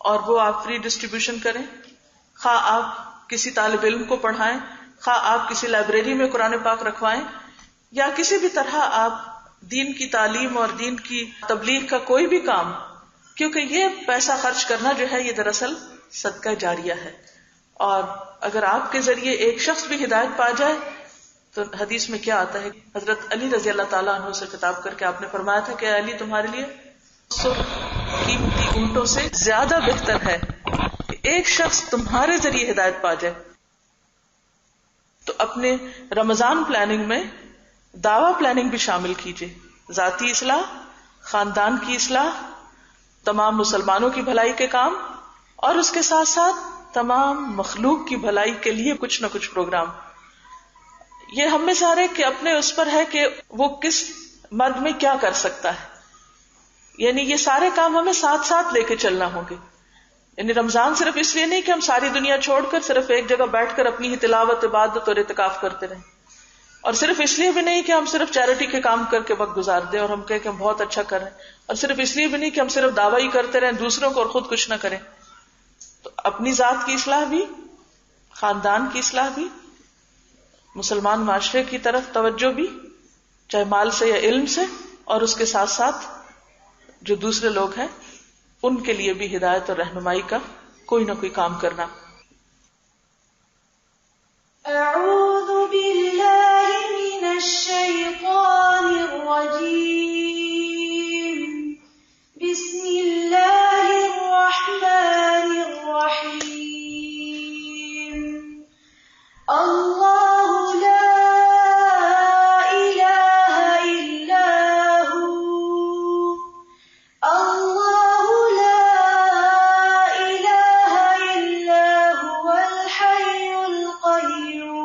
اور وہ آپ فری ڈسٹریبیوشن کریں، خواہ آپ کسی طالب علم کو پڑھائیں، خواہ آپ کسی لائبریری میں قرآن پاک رکھوائیں، یا کسی بھی طرح آپ دین کی تعلیم اور دین کی تبلیغ کا کوئی بھی کام، کیونکہ یہ پیسہ خرچ کرنا جو ہے یہ دراصل صدقہ جاریہ ہے. اور اگر آپ کے ذریعے ایک شخص بھی ہدایت پا جائے تو حدیث میں کیا آتا ہے، حضرت علی رضی اللہ تعالیٰ عنہ سے خطاب کر کے آپ نے فرمایا تھا کہ اے علی، تمہارے لیے 100 قیمتی اونٹوں سے زیادہ بہتر ہے کہ ایک شخص تمہارے ذریعے ہدایت پا جائے. تو اپنے رمضان پلاننگ میں دعوی پلاننگ بھی شامل کیجیے، ذاتی اصلاح، خاندان کی اصلاح، تمام مسلمانوں کی بھلائی کے کام، اور اس کے ساتھ ساتھ تمام مخلوق کی بھلائی کے لیے کچھ نہ کچھ پروگرام. یہ ہم میں سارے کہ اپنے اس پر ہے کہ وہ کس مد میں کیا کر سکتا ہے، یعنی یہ سارے کام ہمیں ساتھ ساتھ لے کے چلنا ہوں گے. یعنی رمضان صرف اس لیے نہیں کہ ہم ساری دنیا چھوڑ کر صرف ایک جگہ بیٹھ کر اپنی ہی تلاوت، عبادت اور اعتکاف کرتے رہیں، اور صرف اس لیے بھی نہیں کہ ہم صرف چیریٹی کے کام کر کے وقت گزار دیں اور ہم کہیں کہ ہم بہت اچھا کر رہے ہیں، اور صرف اس لیے بھی نہیں کہ ہم صرف دعویٰ ہی کرتے رہیں دوسروں کو اور خود کچھ نہ کریں. تو اپنی ذات کی اصلاح بھی، خاندان کی اصلاح بھی، مسلمان معاشرے کی طرف توجہ بھی، چاہے مال سے یا علم سے، اور اس کے ساتھ ساتھ جو دوسرے لوگ ہیں ان کے لیے بھی ہدایت اور رہنمائی کا کوئی نہ کوئی کام کرنا. اعوذ باللہ من الشیطان الرجیم، بسم اللہ الرحمن الرحیم. اللہ لا الہ الا ہو، اللہ لا الہ الا هو الحی القیوم،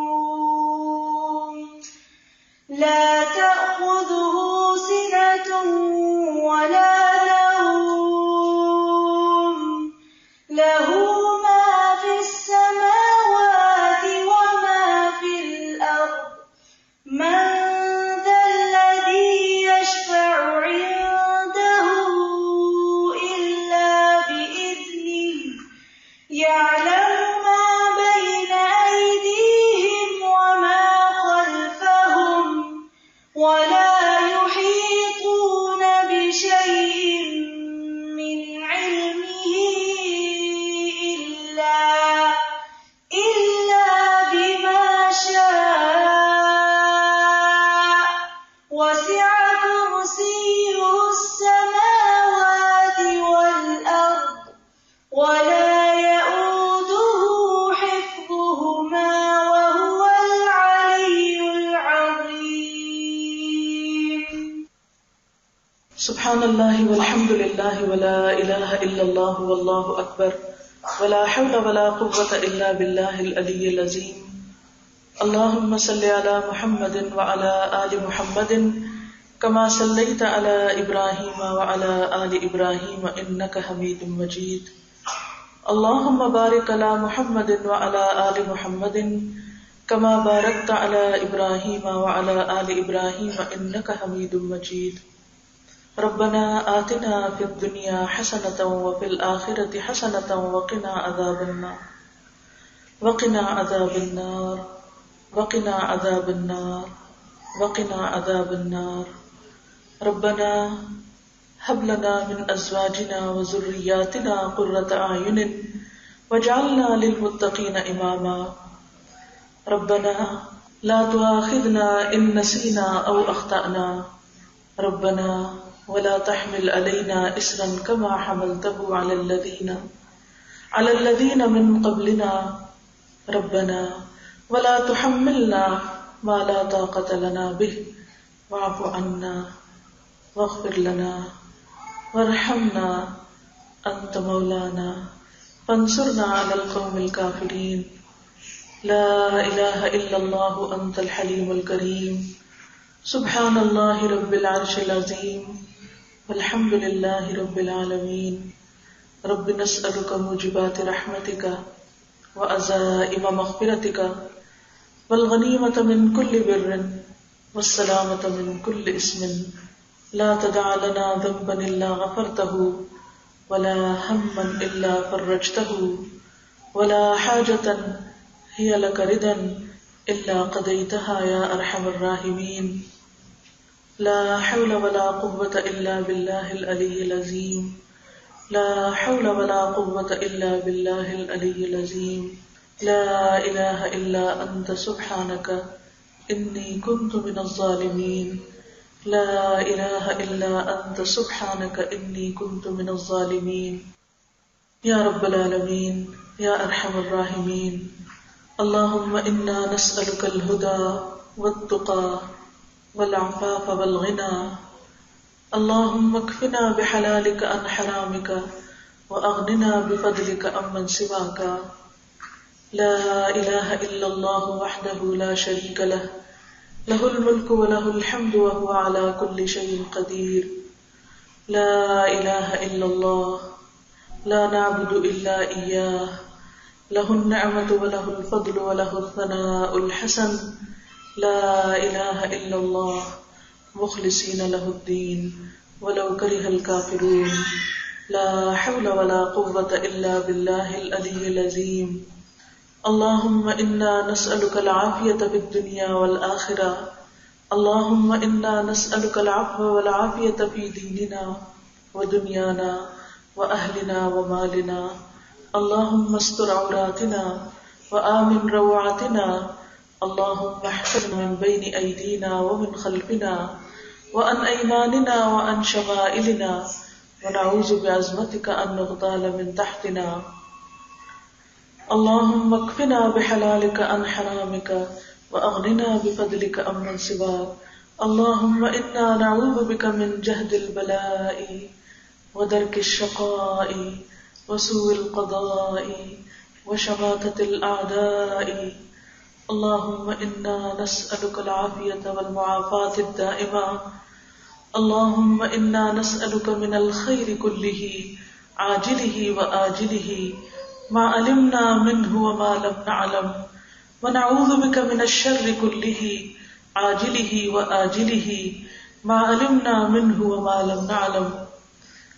يعلم ما بين أيديهم وما خلفهم ولا يحيطون بشيء من علمه إلا بما شاء وسع كرسيه السماوات والأرض ولا يؤوده حفظهما وهو العلي العظيم. سبحان اللہ والحمد للہ ولا الہ الا اللہ واللہ اکبر ولا حول ولا قوة الا باللہ العلی العظیم. اللہم صل علی محمد وعلى آل محمد كما صلیت علی ابراہیم وعلى آل ابراہیم انک حمید مجید. اللہم بارک علی محمد وعلى آل محمد كما بارکت علی ابراہیم وعلى آل ابراہیم انک حمید مجید. ربنا آتنا فی الدنیا حسنة وفی الآخرة حسنة وقنا عذاب النار وقنا عذاب النار وقنا عذاب النار وقنا عذاب النار. ربنا هب لنا من ازواجنا وذرياتنا قرة اعين واجعلنا للمتقين اماما. ربنا لا تؤاخذنا ان نسينا او اخطأنا. ربنا ولا تحمل علينا إصرا كما حملته على الذين من قبلنا. ربنا ولا تحملنا ما لا طاقة لنا به واعف عنا واغفر لنا وارحمنا أنت مولانا فانصرنا على القوم الكافرين. لا إله إلا الله أنت الحليم الكريم. سبحان اللہ رب العرش العظیم والحمد للہ رب العالمین. رب نسألک موجبات رحمتک وعزائم مغفرتک والغنیمۃ من کل بر والسلامۃ من کل اسم لا تدع لنا ذنبا الا غفرته ولا ہما الا فرجته ولا حاجة هي لك ردا الا قضيتها يا ارحم الراحمين. لا حول ولا قوة الا بالله العلي العظيم. لا حول ولا قوة الا بالله العلي العظيم. لا اله الا انت سبحانك اني كنت من الظالمين. لا اله الا انت سبحانك اني كنت من الظالمين. یا رب العالمین یا ارحم الراحمین. اللہم انا نسألک الہدى والتقى والعفاف والغنى. اللہم اکفنا بحلالک عن حرامک واغننا بفضلک عمن سواک. لا الہ الا اللہ وحدہ لا شریک لہ لہ الملک ولہ الحمد وہو علی کل شیء قدیر. لا الہ الا اللہ لا نعبد الا ایاہ لہ النعمۃ ولہ الفضل ولہ الثناء الحسن. لا الہ الا اللہ مخلصین لہ الدین ولو کرہ الکافرون. لا حول ولا قوة الا باللہ العلی العظیم. اللہم انا نسألک العافیۃ فی الدنیا والآخرہ. اللہم انا نسألک العفو والعافیۃ فی دیننا ودنیانا وأهلنا ومالنا. اللهم استر عوراتنا وآمن روعاتنا. اللهم احفظنا من بين أيدينا ومن خلفنا وعن أيماننا وعن شمائلنا ونعوذ بعظمتك أن نغتال من تحتنا. اللهم اكفنا بحلالك عن حرامك وأغننا بفضلك عمن سواك. اللهم إنا نعوذ بك من جهد البلاء ودرك الشقاء وسوء القضاء وشماتة الأعداء. اللهم إنا نسألك العافية والمعافاة الدائمة. اللهم إنا نسألك من الخير كله عاجله وآجله ما علمنا منه وما لم نعلم ونعوذ بك من الشر كله عاجله وآجله ما علمنا منه وما لم نعلم.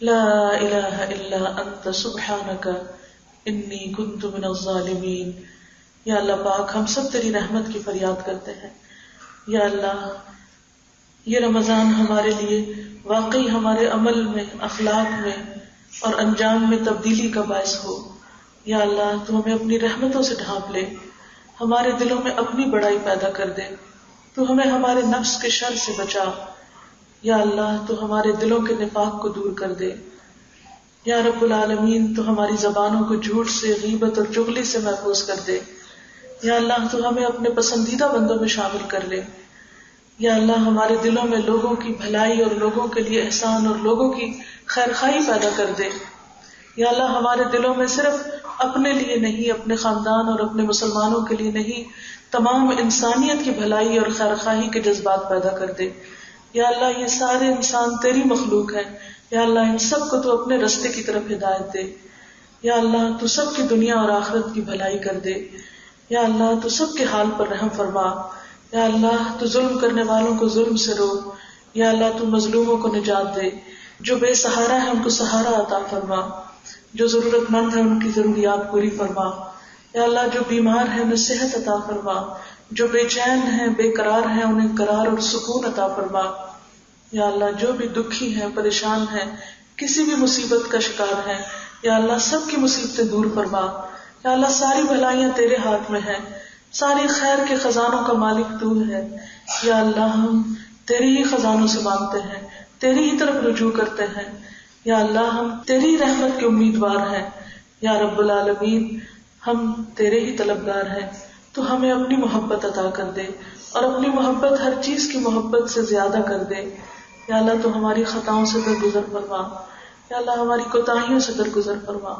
لا إله إلا أنت سبحانك انی کنت من الظالمین. یا اللہ پاک ہم سب تیری رحمت کی فریاد کرتے ہیں. یا اللہ یہ رمضان ہمارے لیے واقعی ہمارے عمل میں، اخلاق میں اور انجام میں تبدیلی کا باعث ہو. یا اللہ تو ہمیں اپنی رحمتوں سے ڈھانپ لے، ہمارے دلوں میں اپنی بڑائی پیدا کر دے. تو ہمیں ہمارے نفس کے شر سے بچا. یا اللہ تو ہمارے دلوں کے نفاق کو دور کر دے. یا رب العالمین تو ہماری زبانوں کو جھوٹ سے، غیبت اور چغلی سے محفوظ کر دے. یا اللہ تو ہمیں اپنے پسندیدہ بندوں میں شامل کر لے. یا اللہ ہمارے دلوں میں لوگوں کی بھلائی اور لوگوں کے لیے احسان اور لوگوں کی خیرخواہی پیدا کر دے. یا اللہ ہمارے دلوں میں صرف اپنے لیے نہیں، اپنے خاندان اور اپنے مسلمانوں کے لیے نہیں، تمام انسانیت کی بھلائی اور خیرخواہی کے جذبات پیدا کر دے. یا اللہ یہ سارے انسان تیری مخلوق ہیں. یا اللہ ان سب کو تو اپنے رستے کی طرف ہدایت دے. یا اللہ تو سب کی دنیا اور آخرت کی بھلائی کر دے. یا اللہ تو سب کے حال پر رحم فرما. یا اللہ تو ظلم کرنے والوں کو ظلم سے روک. یا اللہ تو مظلوموں کو نجات دے. جو بے سہارا ہے ان کو سہارا عطا فرما. جو ضرورت مند ہے ان کی ضروریات پوری فرما. یا اللہ جو بیمار ہیں انہیں صحت عطا فرما. جو بے چین ہیں، بے قرار ہیں، انہیں قرار اور سکون عطا فرما. یا اللہ جو بھی دکھی ہیں، پریشان ہیں، کسی بھی مصیبت کا شکار ہیں، یا اللہ سب کی مصیبتیں دور فرما. یا اللہ ساری بھلائیاں تیرے ہاتھ میں ہیں، ساری خیر کے خزانوں کا مالک تو ہے. یا اللہ ہم تیری ہی خزانوں سے مانگتے ہیں، تیری ہی طرف رجوع کرتے ہیں. یا اللہ ہم تیری رحمت کے امیدوار ہیں. یا رب العالمین ہم تیرے ہی طلبگار ہیں. تو ہمیں اپنی محبت عطا کر دے اور اپنی محبت ہر چیز کی محبت سے زیادہ کر دے. یا اللہ تو ہماری خطاؤں سے درگزر فرما. یا اللہ ہماری کوتاہیوں سے درگزر فرما.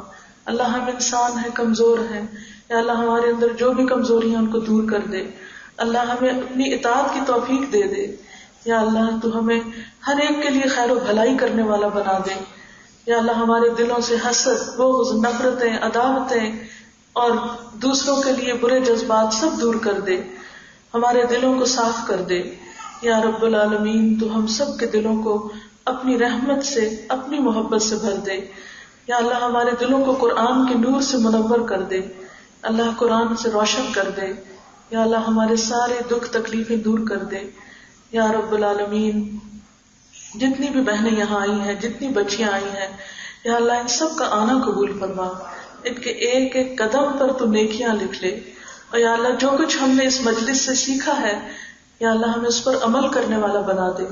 اللہ ہم انسان ہیں، کمزور ہیں. یا اللہ ہمارے اندر جو بھی کمزوری ہیں ان کو دور کر دے. اللہ ہمیں اپنی اطاعت کی توفیق دے دے. یا اللہ تو ہمیں ہر ایک کے لیے خیر و بھلائی کرنے والا بنا دے. یا اللہ ہمارے دلوں سے حسد، بغض، نفرتیں، عداوتیں اور دوسروں کے لیے برے جذبات سب دور کر دے. ہمارے دلوں کو صاف کر دے. یا رب العالمین تو ہم سب کے دلوں کو اپنی رحمت سے، اپنی محبت سے بھر دے. یا اللہ ہمارے دلوں کو قرآن کے نور سے منور کر دے. اللہ قرآن سے روشن کر دے. یا اللہ ہمارے سارے دکھ تکلیفیں دور کر دے. یا رب العالمین جتنی بھی بہنیں یہاں آئی ہیں، جتنی بچیاں آئی ہیں، یا اللہ ان سب کا آنا قبول فرما. ان کے ایک ایک قدم پر تو نیکیاں لکھ لے. اور یا اللہ جو کچھ ہم نے اس مجلس سے سیکھا ہے، یا اللہ ہمیں اس پر عمل کرنے والا بنا دے.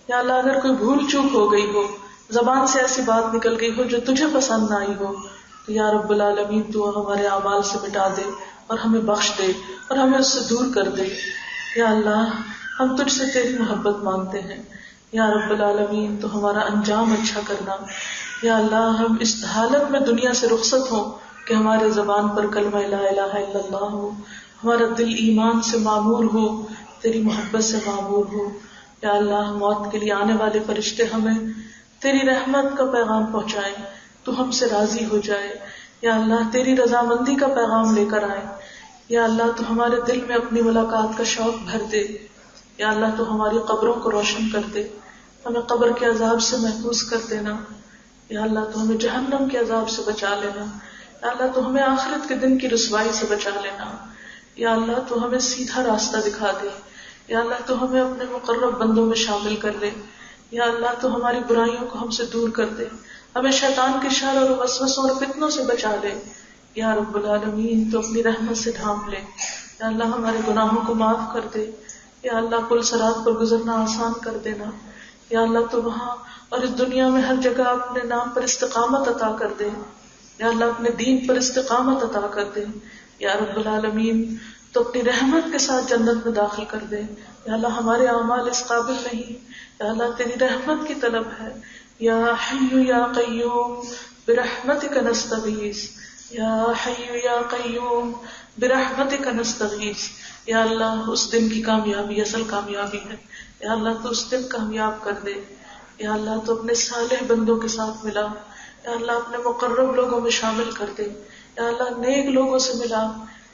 یا اللہ اگر کوئی بھول چوک ہو گئی ہو، زبان سے ایسی بات نکل گئی ہو جو تجھے پسند نہ آئی ہو، تو یا رب العالمین تو ہمارے اعمال سے مٹا دے اور ہمیں بخش دے اور ہمیں اس سے دور کر دے. یا اللہ ہم تجھ سے تیری محبت مانگتے ہیں. یا رب العالمین تو ہمارا انجام اچھا کرنا. یا اللہ ہم اس حالت میں دنیا سے رخصت ہوں کہ ہمارے زبان پر کلمہ لا الہ الا اللہ ہو، ہمارا دل ایمان سے معمور ہو، تیری محبت سے معمور ہو. یا اللہ موت کے لیے آنے والے فرشتے ہمیں تیری رحمت کا پیغام پہنچائیں، تو ہم سے راضی ہو جائے. یا اللہ تیری رضامندی کا پیغام لے کر آئے. یا اللہ تو ہمارے دل میں اپنی ملاقات کا شوق بھر دے. یا اللہ تو ہماری قبروں کو روشن کر دے، ہمیں قبر کے عذاب سے محفوظ کر دینا. یا اللہ تو ہمیں جہنم کے عذاب سے بچا لینا. یا اللہ تو ہمیں آخرت کے دن کی رسوائی سے بچا لینا. یا اللہ تو ہمیں سیدھا راستہ دکھا دے. یا اللہ تو ہمیں اپنے مقرب بندوں میں شامل کر لے. یا اللہ تو ہماری برائیوں کو ہم سے دور کر دے، ہمیں شیطان کے شر اور وسوسوں اور فتنوں سے بچا لے. یا رب العالمین تو اپنی رحمت سے ڈھانپ لے. یا اللہ ہمارے گناہوں کو معاف کر دے. یا اللہ پل صراط پر گزرنا آسان کر دینا. یا اللہ تو وہاں اور اس دنیا میں ہر جگہ اپنے نام پر استقامت عطا کر دے. یا اللہ اپنے دین پر استقامت عطا کر دے. یا رب العالمین تو اپنی رحمت کے ساتھ جنت میں داخل کر دے. یا اللہ ہمارے اعمال اس قابل نہیں، یا اللہ تیری رحمت کی طلب ہے. یا حی یا قیوم برحمتک نستغیث. یا حی یا قیوم برحمتک نستغیث. یا اللہ اس دن کی کامیابی اصل کامیابی ہے. یا اللہ تو اس دن کامیاب کر دے. یا اللہ تو اپنے صالح بندوں کے ساتھ ملا. یا اللہ اپنے مقرب لوگوں میں شامل کر دے. یا اللہ نیک لوگوں سے ملا.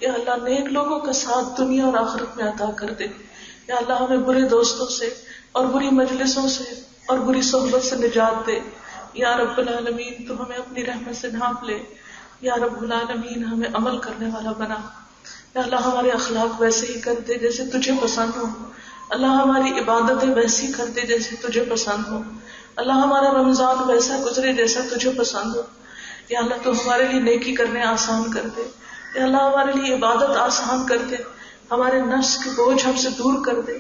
یا اللہ نیک لوگوں کا ساتھ دنیا اور آخرت میں عطا کر دے. یا اللہ ہمیں برے دوستوں سے اور بری مجلسوں سے اور بری صحبت سے نجات دے. یا رب العالمین تو ہمیں اپنی رحمت سے ڈھانپ لے. یا رب العالمین ہمیں عمل کرنے والا بنا. یا اللہ ہمارے اخلاق ویسے ہی کر دے جیسے تجھے پسند ہو. اللہ ہماری عبادتیں ویسی کر دے جیسے تجھے پسند ہو. اللہ ہمارا رمضان ویسا گزرے جیسا تجھے پسند ہو. یا اللہ تو ہمارے لیے نیکی کرنے آسان کر دے. یا اللہ ہمارے لیے عبادت آسان کر دے. ہمارے نفس کے بوجھ ہم سے دور کر دے.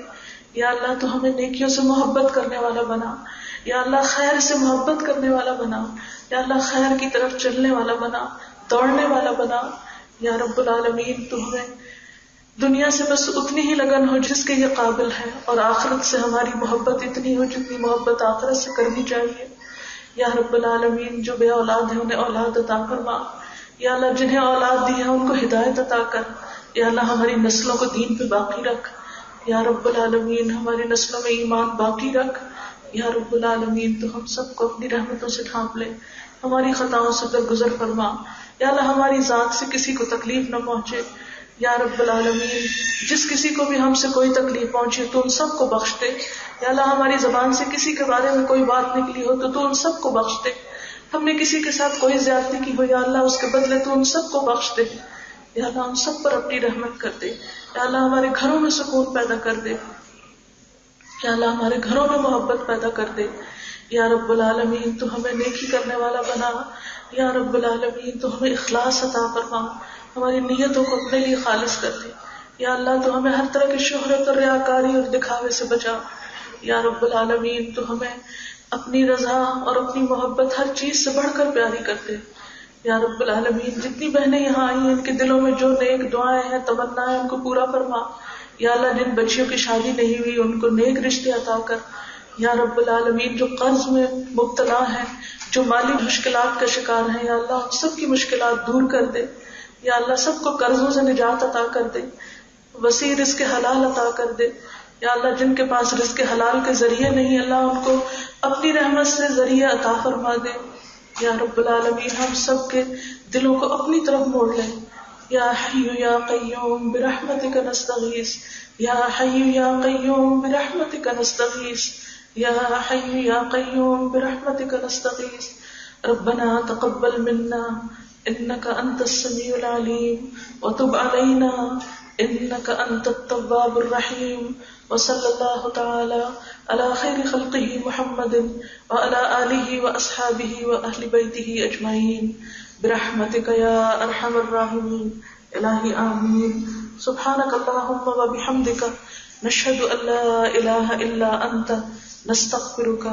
یا اللہ تو ہمیں نیکیوں سے محبت کرنے والا بنا. یا اللہ خیر سے محبت کرنے والا بنا. یا اللہ خیر کی طرف چلنے والا بنا, دوڑنے والا بنا. یا رب العالمین تو ہمیں دنیا سے بس اتنی ہی لگن ہو جس کے یہ قابل ہے, اور آخرت سے ہماری محبت اتنی ہو جتنی محبت آخرت سے کرنی چاہیے. یا رب العالمین جو بے اولاد ہیں انہیں اولاد عطا فرما. یا اللہ جنہیں اولاد دی ہے ان کو ہدایت عطا کر. یا اللہ ہماری نسلوں کو دین پہ باقی رکھ. یا رب العالمین ہماری نسلوں میں ایمان باقی رکھ. یا رب العالمین تو ہم سب کو اپنی رحمتوں سے ڈھانپ لے, ہماری خطاؤں سے درگزر فرما. یا اللہ ہماری ذات سے کسی کو تکلیف نہ پہنچے. یا رب العالمین جس کسی کو بھی ہم سے کوئی تکلیف پہنچی تو ان سب کو بخش دے. یا اللہ ہماری زبان سے کسی کے بارے میں کوئی بات نکلی ہو تو ان سب کو بخش دے. ہم نے کسی کے ساتھ کوئی زیادتی کی ہو یا اللہ اس کے بدلے تو ان سب کو بخش دے. یا اللہ ان سب پر اپنی رحمت کر دے. یا اللہ ہمارے گھروں میں سکون پیدا کر دے. یا اللہ ہمارے گھروں میں محبت پیدا کر دے. یا رب العالمین تو ہمیں نیکی کرنے والا بنا. یا رب العالمین تو ہمیں اخلاص عطا فرما, ہماری نیتوں کو اپنے لیے خالص کر دے. یا اللہ تو ہمیں ہر طرح کی شہرت اور ریاکاری اور دکھاوے سے بچا. یا رب العالمین تو ہمیں اپنی رضا اور اپنی محبت ہر چیز سے بڑھ کر پیاری کر دے. یا رب العالمین جتنی بہنیں یہاں آئی ہیں ان کے دلوں میں جو نیک دعائیں ہیں تمنا ہے ان کو پورا فرما. یا اللہ جن بچیوں کی شادی نہیں ہوئی ان کو نیک رشتے عطا کر. یا رب العالمین جو قرض میں مبتلا ہیں, جو مالی مشکلات کا شکار ہیں, یا اللہ ان سب کی مشکلات دور کر دے. یا اللہ سب کو قرضوں سے نجات عطا کر دے, وسیع رزق حلال عطا کر دے. یا اللہ جن کے پاس رزق حلال کے ذریعے نہیں, اللہ ان کو اپنی رحمت سے ذریعہ عطا فرما دے. یا رب العالمین ہم سب کے دلوں کو اپنی طرف موڑ لے. یا حی یا قیوم برحمتک نستغیث. یا حی یا قیوم برحمتک نستغیث. یا حی یا قیوم برحمتک نستغیث. ربنا تقبل منا انك انت السميع العليم وتب علينا انك انت التواب الرحيم. وصلى الله تعالى على خير خلقه محمد وعلى آله وأصحابه وأهل بيته أجمعين برحمتك يا أرحم الراحمين. إلهي آمين. سبحانك اللهم وبحمدك نشهد أن لا إله إلا أنت نستغفرك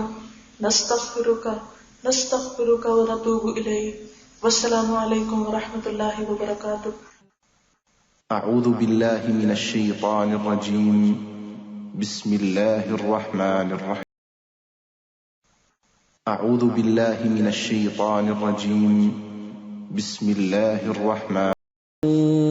ونتوب إليك. والسلام عليكم ورحمة الله وبركاته. أعوذ بالله من الشيطان الرجيم. بسم الله الرحمن الرحيم. أعوذ بالله من الشيطان الرجيم. بسم الله الرحمن الرحيم.